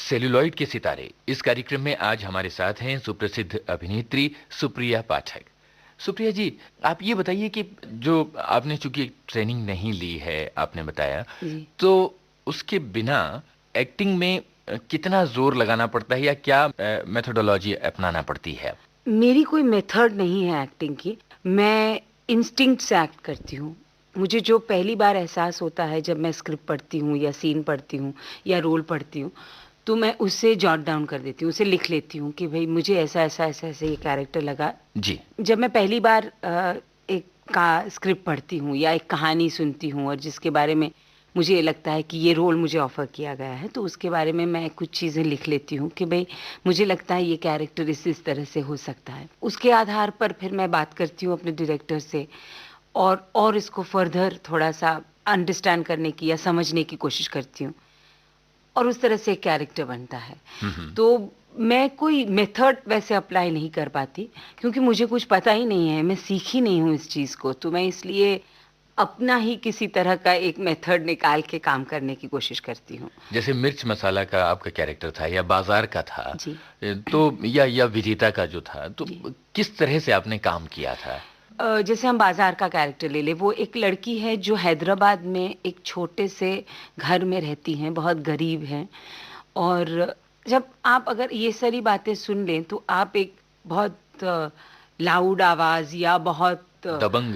सेल्यूलॉइड के सितारे इस कार्यक्रम में आज हमारे साथ हैं सुप्रसिद्ध अभिनेत्री सुप्रिया पाठक। सुप्रिया जी, आप ये बताइए कि जो आपने चूंकि ट्रेनिंग नहीं ली है, आपने बताया, जी। तो उसके बिना एक्टिंग में कितना जोर लगाना पड़ता है या क्या मेथोडोलॉजी अपनाना पड़ती है? मेरी कोई मेथड नहीं है एक्टिंग की, मैं इंस्टिंक्ट से एक्ट करती हूँ। मुझे जो पहली बार एहसास होता है जब मैं स्क्रिप्ट पढ़ती हूँ या सीन पढ़ती हूँ या रोल पढ़ती हूँ, तो मैं उससे जॉट डाउन कर देती हूँ, उसे लिख लेती हूँ कि भाई मुझे ऐसा ऐसा ऐसा ऐसे ये कैरेक्टर लगा। जी। जब मैं पहली बार एक का स्क्रिप्ट पढ़ती हूँ या एक कहानी सुनती हूँ और जिसके बारे में मुझे ये लगता है कि ये रोल मुझे ऑफर किया गया है, तो उसके बारे में मैं कुछ चीज़ें लिख लेती हूँ कि भाई मुझे लगता है ये कैरेक्टर इस तरह से हो सकता है। उसके आधार पर फिर मैं बात करती हूँ अपने डायरेक्टर से और इसको फर्दर थोड़ा सा अंडरस्टैंड करने की या समझने की कोशिश करती हूँ और उस तरह से एक कैरेक्टर बनता है। तो मैं कोई मेथड वैसे अप्लाई नहीं कर पाती क्योंकि मुझे कुछ पता ही नहीं है, मैं सीखी नहीं हूँ इस चीज़ को, तो मैं इसलिए अपना ही किसी तरह का एक मेथड निकाल के काम करने की कोशिश करती हूँ। जैसे मिर्च मसाला का आपका कैरेक्टर था या बाजार का था, जी। तो या विजेता का जो था, तो जी। किस तरह से आपने काम किया था? जैसे हम बाजार का कैरेक्टर ले ले, वो एक लड़की है जो हैदराबाद में एक छोटे से घर में रहती हैं, बहुत गरीब हैं, और जब आप अगर ये सारी बातें सुन लें तो आप एक बहुत लाउड आवाज़ या बहुत दबंग।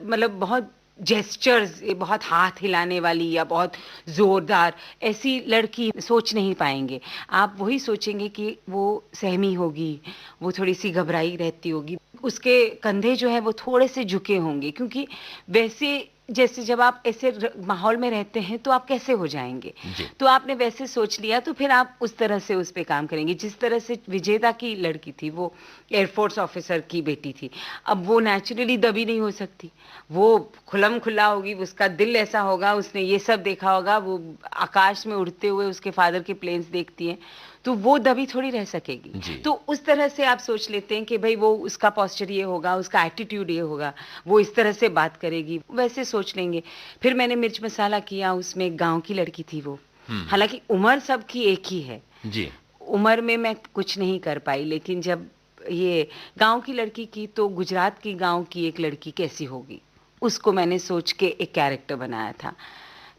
मतलब बहुत जेस्चर्स, बहुत हाथ हिलाने वाली या बहुत ज़ोरदार ऐसी लड़की सोच नहीं पाएंगे। आप वही सोचेंगे कि वो सहमी होगी, वो थोड़ी सी घबराई रहती होगी, उसके कंधे जो है वो थोड़े से झुके होंगे, क्योंकि वैसे जैसे जब आप ऐसे माहौल में रहते हैं तो आप कैसे हो जाएंगे। जी। तो आपने वैसे सोच लिया तो फिर आप उस तरह से उस पे काम करेंगे। जिस तरह से विजेता की लड़की थी, वो एयरफोर्स ऑफिसर की बेटी थी, अब वो नेचुरली दबी नहीं हो सकती, वो खुल्लम खुल्ला होगी, उसका दिल ऐसा होगा, उसने ये सब देखा होगा, वो आकाश में उड़ते हुए उसके फादर के प्लेन्स देखती हैं, तो वो दबी थोड़ी रह सकेगी। जी। तो उस तरह से आप सोच लेते हैं कि भाई वो उसका पोस्चर ये होगा, उसका एटीट्यूड ये होगा, वो इस तरह से बात करेगी, वैसे सोच लेंगे। फिर मैंने मिर्च मसाला किया, उसमें एक गांव की लड़की थी वो, हालांकि उम्र सबकी एक ही है, जी। उम्र में मैं कुछ नहीं कर पाई, लेकिन जब ये गांव की लड़की की, तो गुजरात की गांव की एक लड़की कैसी होगी, उसको मैंने सोच के एक कैरेक्टर बनाया था।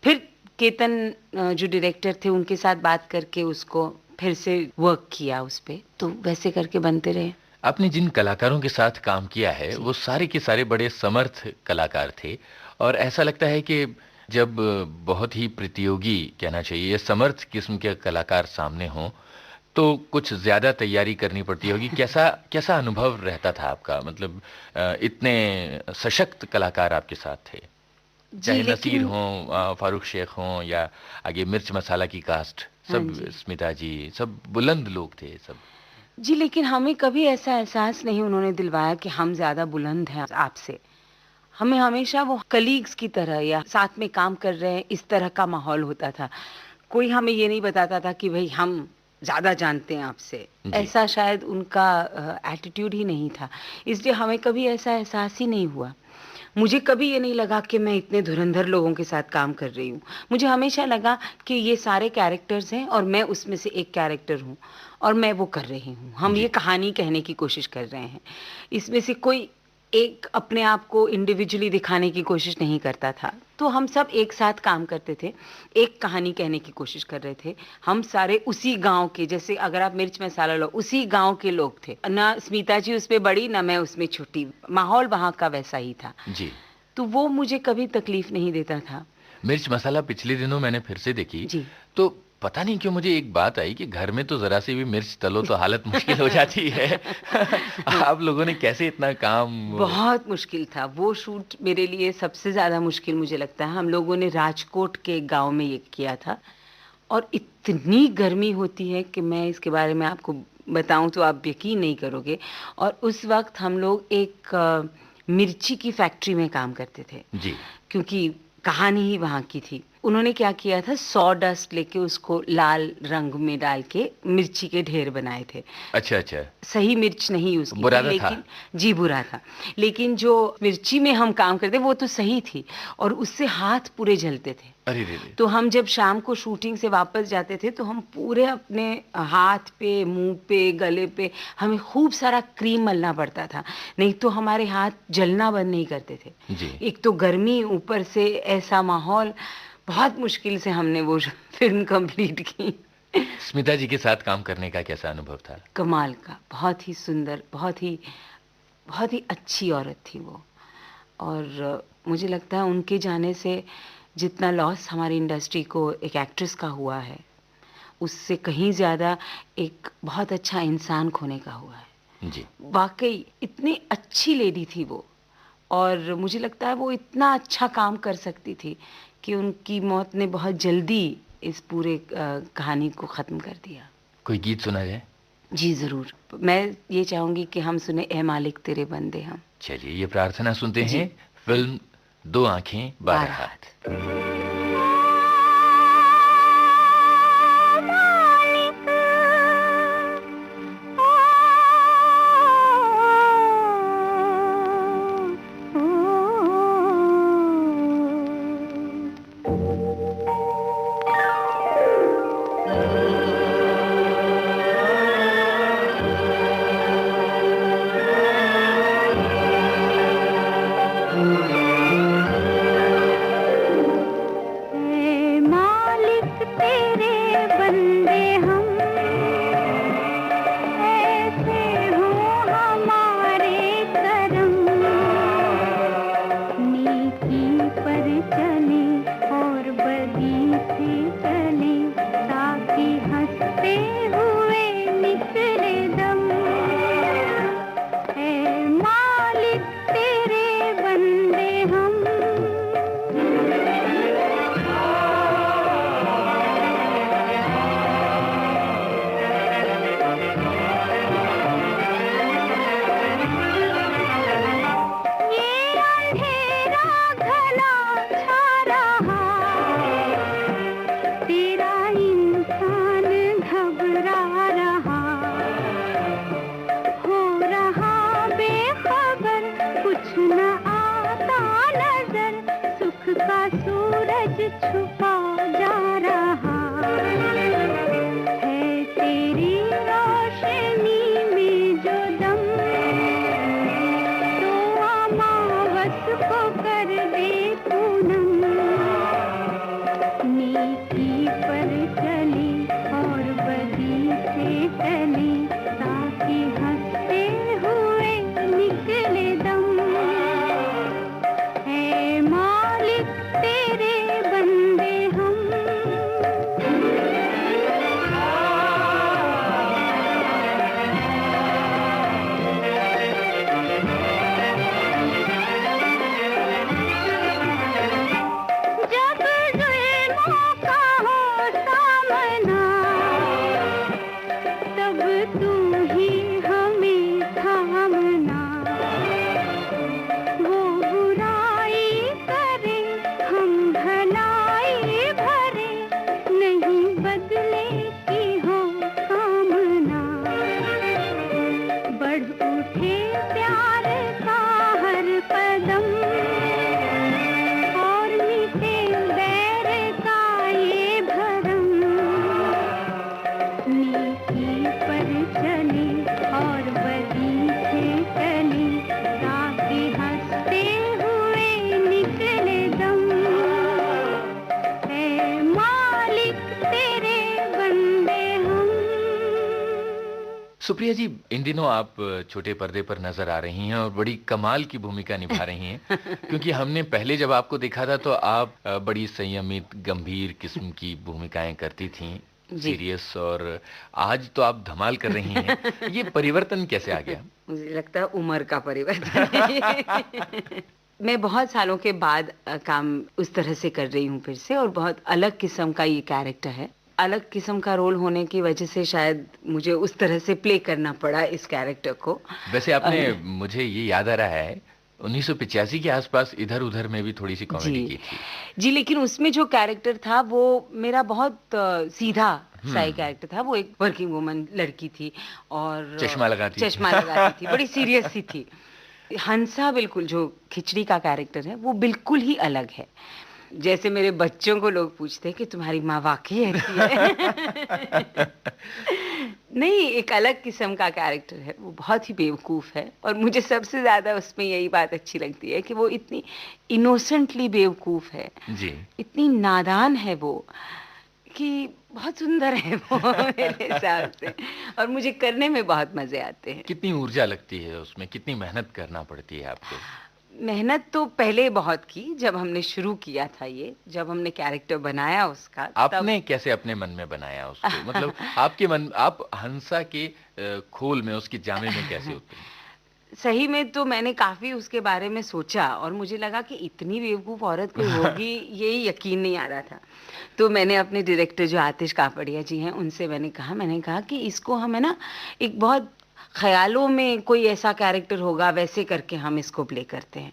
फिर केतन जो डायरेक्टर थे उनके साथ बात करके उसको फिर से वर्क किया उस पे, तो वैसे करके बनते रहे। आपने जिन कलाकारों के साथ काम किया है वो सारे के सारे बड़े समर्थ कलाकार थे, और ऐसा लगता है कि जब बहुत ही प्रतियोगी, कहना चाहिए, समर्थ किस्म के कलाकार सामने हों तो कुछ ज्यादा तैयारी करनी पड़ती होगी। कैसा अनुभव रहता था आपका? मतलब इतने सशक्त कलाकार आपके साथ थे, चाहे नसीर हों, फारूक शेख हों, या आगे मिर्च मसाला की कास्ट, सब स्मिता जी, सब बुलंद लोग थे सब। जी, लेकिन हमें कभी ऐसा एहसास नहीं उन्होंने दिलवाया कि हम ज्यादा बुलंद हैं आपसे। हमें हमेशा वो कलीग्स की तरह या साथ में काम कर रहे हैं, इस तरह का माहौल होता था। कोई हमें ये नहीं बताता था कि भाई हम ज़्यादा जानते हैं आपसे, ऐसा शायद उनका एटीट्यूड ही नहीं था, इसलिए हमें कभी ऐसा एहसास ही नहीं हुआ। मुझे कभी ये नहीं लगा कि मैं इतने धुरंधर लोगों के साथ काम कर रही हूँ। मुझे हमेशा लगा कि ये सारे कैरेक्टर्स हैं और मैं उसमें से एक कैरेक्टर हूँ और मैं वो कर रही हूँ। हम ये कहानी कहने की कोशिश कर रहे हैं। इसमें से कोई एक अपने आप को इंडिविजुअली दिखाने की कोशिश नहीं करता था, तो हम सब एक साथ काम करते थे, एक कहानी कहने की कोशिश कर रहे थे। हम सारे उसी गांव के, जैसे अगर आप मिर्च मसाला लो, उसी गांव के लोग थे ना। स्मिता जी उसमें बड़ी ना मैं उसमें छोटी, माहौल वहाँ का वैसा ही था जी। तो वो मुझे कभी तकलीफ नहीं देता था। मिर्च मसाला पिछले दिनों मैंने फिर से देखी जी। तो पता नहीं क्यों मुझे एक बात आई कि घर में तो जरा सी भी मिर्च तलो तो हालत मुश्किल हो जाती है। आप लोगों ने कैसे इतना काम? बहुत मुश्किल था वो शूट, मेरे लिए सबसे ज़्यादा मुश्किल मुझे लगता है। हम लोगों ने राजकोट के गांव में ये किया था और इतनी गर्मी होती है कि मैं इसके बारे में आपको बताऊं तो आप यकीन नहीं करोगे। और उस वक्त हम लोग एक मिर्ची की फैक्ट्री में काम करते थे, जी। क्योंकि कहानी ही वहाँ की थी। उन्होंने क्या किया था, सॉ डस्ट लेके उसको लाल रंग में डाल के मिर्ची के ढेर बनाए थे। अच्छा अच्छा। सही मिर्च नहीं यूज की बुरा थी, था? लेकिन जी बुरा था। लेकिन जो मिर्ची में हम काम करते वो तो सही थी और उससे हाथ पूरे जलते थे। अरे रे रे। तो हम जब शाम को शूटिंग से वापस जाते थे तो हम पूरे अपने हाथ पे, मुंह पे, गले पे हमें खूब सारा क्रीम मलना पड़ता था, नहीं तो हमारे हाथ जलना बंद नहीं करते थे। जी। एक तो गर्मी, ऊपर से ऐसा माहौल, बहुत मुश्किल से हमने वो फिल्म कंप्लीट की। स्मिता जी के साथ काम करने का कैसा अनुभव था? कमाल का, बहुत ही सुंदर, बहुत ही अच्छी औरत थी वो। और मुझे लगता है उनके जाने से जितना लॉस हमारी इंडस्ट्री को एक एक्ट्रेस का हुआ है, उससे कहीं ज़्यादा एक बहुत अच्छा इंसान खोने का हुआ है। जी। वाकई इतनी अच्छी लेडी थी वो, और मुझे लगता है वो इतना अच्छा काम कर सकती थी कि उनकी मौत ने बहुत जल्दी इस पूरे कहानी को ख़त्म कर दिया। कोई गीत सुना जाए? जी ज़रूर, मैं ये चाहूँगी कि हम सुने ए मालिक तेरे बंदे हम। चलिए ये प्रार्थना सुनते जी। हैं, फिल्म दो आंखें बारह बारह हाथ। हे मालिक तेरे बंदे हम, ऐसे हो हमारे करम, नेकी पर चले और बदी से चले, ताकि हंसते हुए निकले दम। हे मालिक तेरे बंदे हम। ये अंधेरा घना छा रहा, तेरा इंसान घबरा रहा, हो रहा बेखबर, कुछ न आता नजर, सुख का सूरज छुपा जा रहा है, तेरी रोशनी में जो दम, तो अमावस को कर दे पूनम, नेकी पर चले और बदी से चले, ताकि हंसते हुए निकले दम। है मालिक तेरे बंदे हम। जब जुल्मों का हो सामना, तब तू ही हमें थामना, वो बुराई करे हम भलाई भरे, नहीं बदले की हो कामना, बढ़ उठे प्यार का हर कदम, और मिटे बैर का ये भरम, नेकी पर चले और बदी से चले, ताकि हंसते हुए निकले दम। है मालिक तेरे बंदे हम। सुप्रिया जी, इन दिनों आप छोटे पर्दे पर नजर आ रही हैं और बड़ी कमाल की भूमिका निभा रही हैं। क्योंकि हमने पहले जब आपको देखा था तो आप बड़ी संयमित, गंभीर किस्म की भूमिकाएं करती थीं, जी। सीरियस, और आज तो आप धमाल कर रही हैं। ये परिवर्तन कैसे आ गया? मुझे लगता है उम्र का परिवर्तन है। मैं बहुत सालों के बाद काम उस तरह से कर रही हूँ फिर से, और बहुत अलग किस्म का ये कैरेक्टर है। अलग किस्म का रोल होने की वजह से शायद मुझे उस तरह से प्ले करना पड़ा इस कैरेक्टर को। वैसे आपने, मुझे ये याद आ रहा है, 1985 के आसपास इधर उधर में भी थोड़ी सी कॉमेडी की जी थी। जी, लेकिन उसमें जो कैरेक्टर था वो मेरा बहुत सीधा सा ही कैरेक्टर था। वो एक वर्किंग वुमन लड़की थी और चश्मा लगाती थी। चश्मा लगाती थी, बड़ी सीरियस सी थी। हंसा बिल्कुल, जो खिचड़ी का कैरेक्टर है वो बिल्कुल ही अलग है। जैसे मेरे बच्चों को लोग पूछते हैं कि तुम्हारी माँ वाकई ऐसी है। नहीं, एक अलग किस्म का कैरेक्टर है, वो बहुत ही बेवकूफ़ है। और मुझे सबसे ज़्यादा उसमें यही बात अच्छी लगती है कि वो इतनी इनोसेंटली बेवकूफ़ है, जी। इतनी नादान है वो, कि बहुत सुंदर है वो मेरे हिसाब से, और मुझे करने में बहुत मज़े आते हैं। कितनी ऊर्जा लगती है उसमें, कितनी मेहनत करना पड़ती है आपको? मेहनत तो पहले बहुत की, जब हमने शुरू किया था ये, जब हमने कैरेक्टर बनाया उसका, आपने कैसे अपने मन में बनाया उसको? मतलब आपके मन, आप हंसा के खोल में, उसके जामे में कैसे उतरे? सही में तो मैंने काफ़ी उसके बारे में सोचा, और मुझे लगा कि इतनी बेवकूफ़ औरत कोई होगी, ये यकीन नहीं आ रहा था। तो मैंने अपने डायरेक्टर जो आतिश कापड़िया जी हैं, उनसे मैंने कहा कि इसको हम, है ना, एक बहुत ख़यालों में कोई ऐसा कैरेक्टर होगा, वैसे करके हम इसको प्ले करते हैं।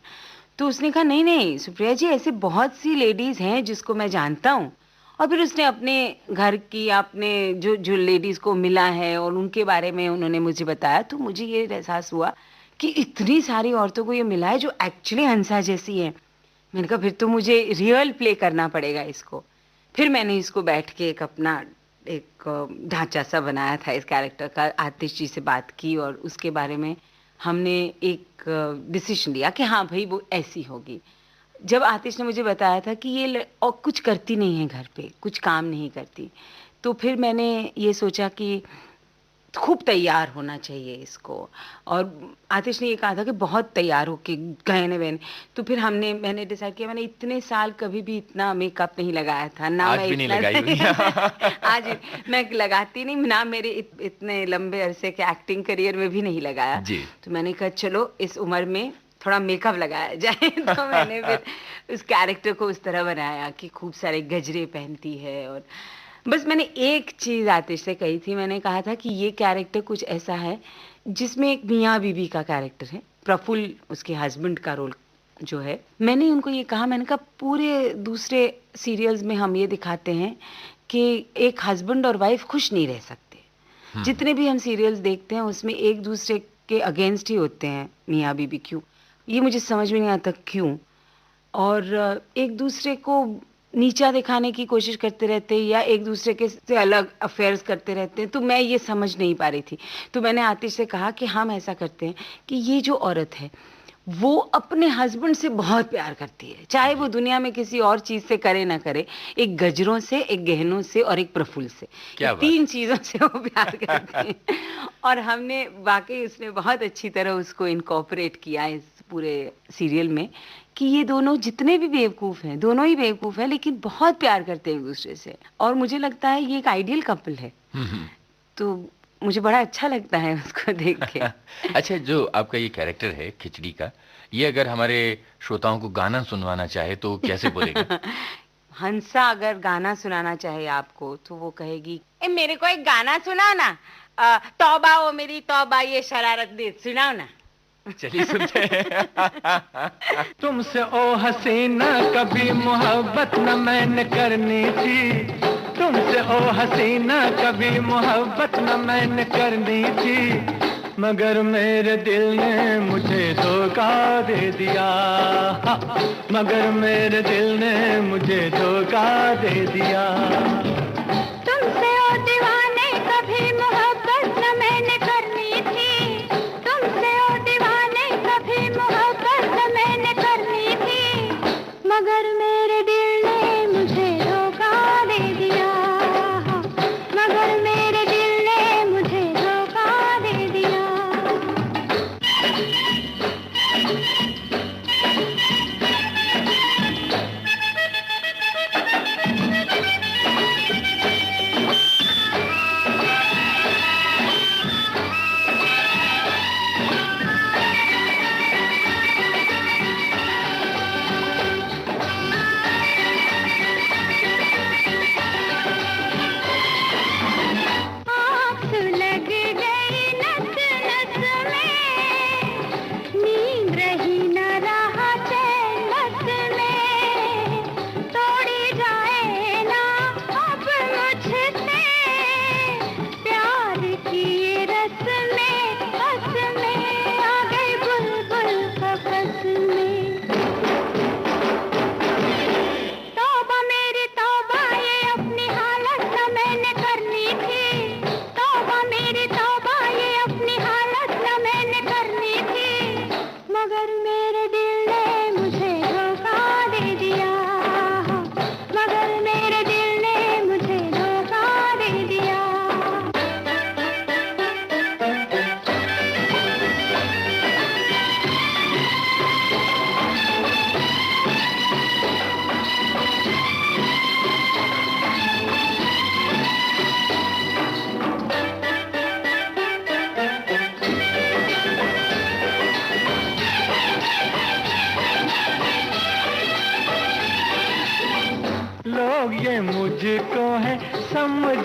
तो उसने कहा, नहीं नहीं सुप्रिया जी, ऐसे बहुत सी लेडीज़ हैं जिसको मैं जानता हूँ। और फिर उसने अपने घर की, अपने जो जो लेडीज़ को मिला है और उनके बारे में उन्होंने मुझे बताया, तो मुझे ये एहसास हुआ कि इतनी सारी औरतों को ये मिला है जो एक्चुअली हंसा जैसी हैं। मैंने कहा फिर तो मुझे रियल प्ले करना पड़ेगा इसको। फिर मैंने इसको बैठ के एक अपना एक ढांचा सा बनाया था इस कैरेक्टर का। आतिश जी से बात की और उसके बारे में हमने एक डिसीजन लिया कि हाँ भाई वो ऐसी होगी। जब आतिश ने मुझे बताया था कि ये और कुछ करती नहीं है घर पे, कुछ काम नहीं करती, तो फिर मैंने ये सोचा कि खूब तैयार होना चाहिए इसको। और आतिश ने ये कहा था कि बहुत तैयार होके गहने वहने, तो फिर मैंने डिसाइड किया, मैंने इतने साल कभी भी इतना मेकअप नहीं लगाया था ना। आज मैं भी नहीं इतना लगाई हुई। आज मैं लगाती नहीं ना, मेरे इतने लंबे अरसे के एक्टिंग करियर में भी नहीं लगाया। जी। तो मैंने कहा चलो इस उम्र में थोड़ा मेकअप लगाया जाए। तो मैंने फिर उस कैरेक्टर को उस तरह बनाया कि खूब सारे गजरे पहनती है। और बस मैंने एक चीज़ आतिश से कही थी, मैंने कहा था कि ये कैरेक्टर कुछ ऐसा है जिसमें एक मियाँ बीबी का कैरेक्टर है, प्रफुल्ल उसके हस्बैंड का रोल जो है। मैंने उनको ये कहा, मैंने कहा पूरे दूसरे सीरियल्स में हम ये दिखाते हैं कि एक हस्बैंड और वाइफ खुश नहीं रह सकते। जितने भी हम सीरियल्स देखते हैं उसमें एक दूसरे के अगेंस्ट ही होते हैं मियाँ बीबी। क्यों, ये मुझे समझ में नहीं आता क्यों। और एक दूसरे को नीचा दिखाने की कोशिश करते रहते हैं या एक दूसरे के से अलग अफेयर्स करते रहते हैं। तो मैं ये समझ नहीं पा रही थी। तो मैंने आतिश से कहा कि हम ऐसा करते हैं कि ये जो औरत है वो अपने हस्बैंड से बहुत प्यार करती है, चाहे वो दुनिया में किसी और चीज़ से करे ना करे, एक गजरों से, एक गहनों से और एक प्रफुल्ल से, क्या ये तीन चीज़ों से वो प्यार करती है। और हमने वाकई, उसने बहुत अच्छी तरह उसको इनकॉर्पोरेट किया इस पूरे सीरियल में कि ये दोनों जितने भी बेवकूफ़ हैं, दोनों ही बेवकूफ़ हैं, लेकिन बहुत प्यार करते हैं एक दूसरे से। और मुझे लगता है ये एक आइडियल कपल है। तो मुझे बड़ा अच्छा लगता है उसको देख के। अच्छा, जो आपका ये कैरेक्टर है खिचड़ी का, ये अगर हमारे श्रोताओं को गाना सुनवाना चाहे तो कैसे बोलेगा? हंसा अगर गाना सुनाना चाहे आपको तो वो कहेगी, ए मेरे को एक गाना सुनाओ ना, तौबा ओ मेरी तौबा ये शरारत दे सुनाओ ना। चलिए सुनते हैं। तुमसे ओ हसीना कभी मोहब्बत न मैंने करनी थी, तुमसे ओ हसीना कभी मोहब्बत न मैंने करनी थी, मगर मेरे दिल ने मुझे धोखा दे दिया, मगर मेरे दिल ने मुझे धोखा दे दिया। तुमसे ओ दीवाने कभी मोहब्बत न मैंने करनी थी, तुमसे ओ दीवाने कभी मोहब्बत न मैंने करनी थी, मगर मेरे दिल ने मुझे धोखा दे दिया, मगर मेरे दिल ने मुझे धोखा दे दिया।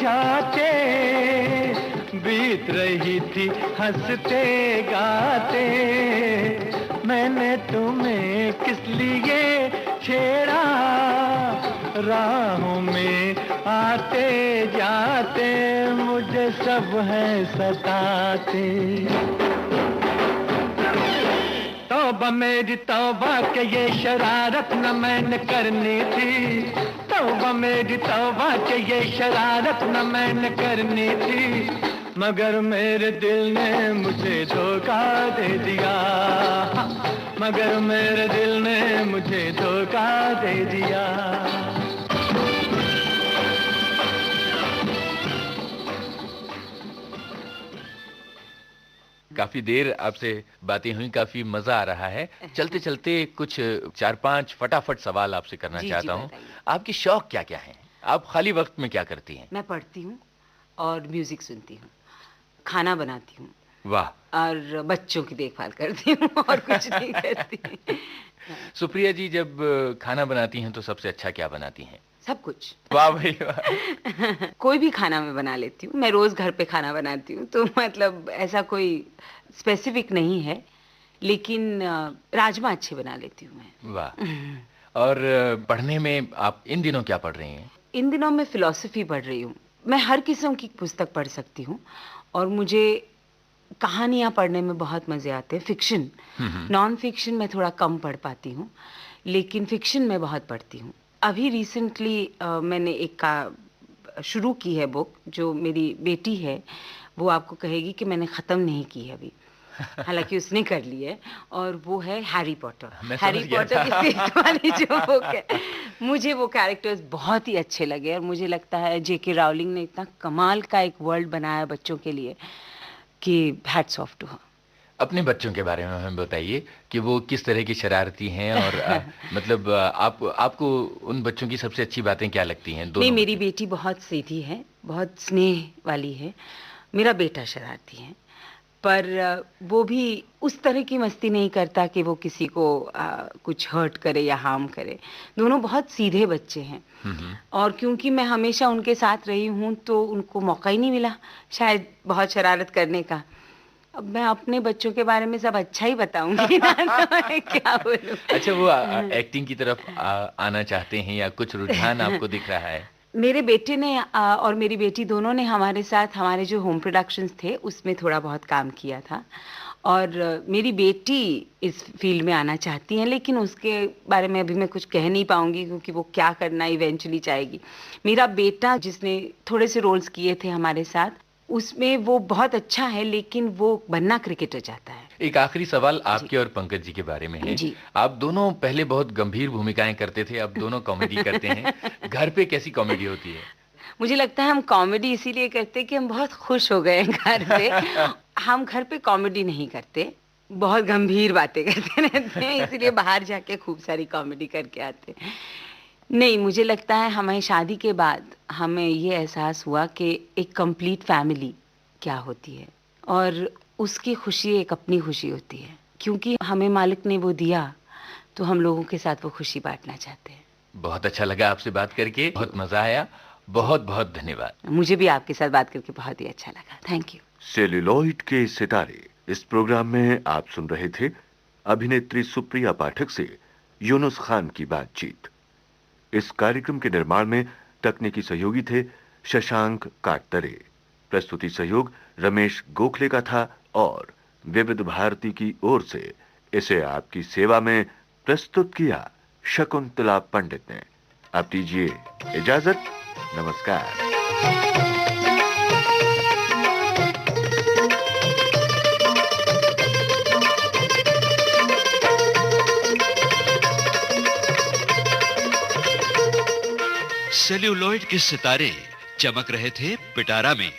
बुझाते, बीत रही थी हंसते गाते। मैंने तुम्हें किस लिए छेड़ा, राहों में आते जाते मुझे सब है सताते। तौबा मेरी तौबा के ये शरारत न मैंने करनी थी, तौबा मेरी तौबा के ये शरारत न मैंने करनी थी, मगर मेरे दिल ने मुझे धोखा दे दिया, मगर मेरे दिल ने मुझे धोखा दे दिया। काफी देर आपसे बातें हुई, काफी मजा आ रहा है। चलते चलते कुछ 4-5 फटाफट सवाल आपसे करना चाहता हूँ। आपके शौक क्या क्या हैं? आप खाली वक्त में क्या करती हैं? मैं पढ़ती हूँ और म्यूजिक सुनती हूँ, खाना बनाती हूँ। वाह। और बच्चों की देखभाल करती हूँ और कुछ नहीं करती। सुप्रिया जी, जब खाना बनाती हैं तो सबसे अच्छा क्या बनाती हैं? सब कुछ। वाह भाई वाह। कोई भी खाना मैं बना लेती हूँ। मैं रोज घर पे खाना बनाती हूँ, तो मतलब ऐसा कोई स्पेसिफिक नहीं है, लेकिन राजमा अच्छे बना लेती हूँ मैं। वाह। और पढ़ने में आप इन दिनों क्या पढ़ रही हैं? इन दिनों मैं फिलॉसफी पढ़ रही हूँ। मैं हर किस्म की पुस्तक पढ़ सकती हूँ और मुझे कहानियाँ पढ़ने में बहुत मजे आते हैं। फिक्शन, नॉन फिक्शन मैं थोड़ा कम पढ़ पाती हूँ, लेकिन फिक्शन मैं बहुत पढ़ती हूँ। अभी रिसेंटली मैंने एक का शुरू की है बुक, जो मेरी बेटी है वो आपको कहेगी कि मैंने ख़त्म नहीं की है अभी, हालांकि उसने कर ली है, और वो है हैरी पॉटर। हैरी पॉटर की फिफ्थ वाली जो बुक है, मुझे वो कैरेक्टर्स बहुत ही अच्छे लगे और मुझे लगता है जेके रावलिंग ने इतना कमाल का एक वर्ल्ड बनाया बच्चों के लिए कि हैट्स ऑफ टू हर। अपने बच्चों के बारे में हमें बताइए कि वो किस तरह की शरारती हैं, और मतलब आपको उन बच्चों की सबसे अच्छी बातें क्या लगती हैं? नहीं, मेरी बेटी बहुत सीधी है, बहुत स्नेह वाली है। मेरा बेटा शरारती है, पर वो भी उस तरह की मस्ती नहीं करता कि वो किसी को कुछ हर्ट करे या हार्म करे। दोनों बहुत सीधे बच्चे हैं, और क्योंकि मैं हमेशा उनके साथ रही हूँ तो उनको मौका ही नहीं मिला शायद बहुत शरारत करने का। अब मैं अपने बच्चों के बारे में सब अच्छा ही बताऊंगी ना, तो मैं क्या बोलूं। अच्छा, वो एक्टिंग की तरफ आना चाहते हैं या कुछ रुझान आपको दिख रहा है? मेरे बेटे ने और मेरी बेटी दोनों ने हमारे साथ हमारे जो होम प्रोडक्शंस थे उसमें थोड़ा बहुत काम किया था, और मेरी बेटी इस फील्ड में आना चाहती है, लेकिन उसके बारे में अभी मैं कुछ कह नहीं पाऊंगी क्योंकि वो क्या करना इवेंचुअली चाहेगी। मेरा बेटा जिसने थोड़े से रोल्स किए थे हमारे साथ, उसमें वो बहुत अच्छा है, लेकिन वो बनना क्रिकेटर चाहता है। एक आखिरी सवाल आपके और पंकज जी के बारे में है। जी। आप दोनों पहले बहुत गंभीर भूमिकाएं करते थे, अब दोनों कॉमेडी करते हैं। घर पे कैसी कॉमेडी होती है? मुझे लगता है हम कॉमेडी इसीलिए करते कि हम बहुत खुश हो गए हैं घर पे। हम घर पे कॉमेडी नहीं करते, बहुत गंभीर बातें करते रहते हैं, इसीलिए बाहर जाके खूब सारी कॉमेडी करके आते हैं। नहीं, मुझे लगता है हमें शादी के बाद हमें ये एहसास हुआ कि एक कंप्लीट फैमिली क्या होती है, और उसकी खुशी एक अपनी खुशी होती है, क्योंकि हमें मालिक ने वो दिया तो हम लोगों के साथ वो खुशी बांटना चाहते हैं। बहुत अच्छा लगा आपसे बात करके, बहुत मजा आया। बहुत बहुत धन्यवाद। मुझे भी आपके साथ बात करके बहुत ही अच्छा लगा। Thank you. सेल्यूलॉइड के सितारे इस प्रोग्राम में आप सुन रहे थे अभिनेत्री सुप्रिया पाठक से यूनुस खान की बातचीत। इस कार्यक्रम के निर्माण में तकनीकी सहयोगी थे शशांक काटतरे, प्रस्तुति सहयोग रमेश गोखले का था, और विविध भारती की ओर से इसे आपकी सेवा में प्रस्तुत किया शकुंतला पंडित ने। अब दीजिए इजाजत। नमस्कार। सेल्यूलॉइड के सितारे चमक रहे थे पिटारा में।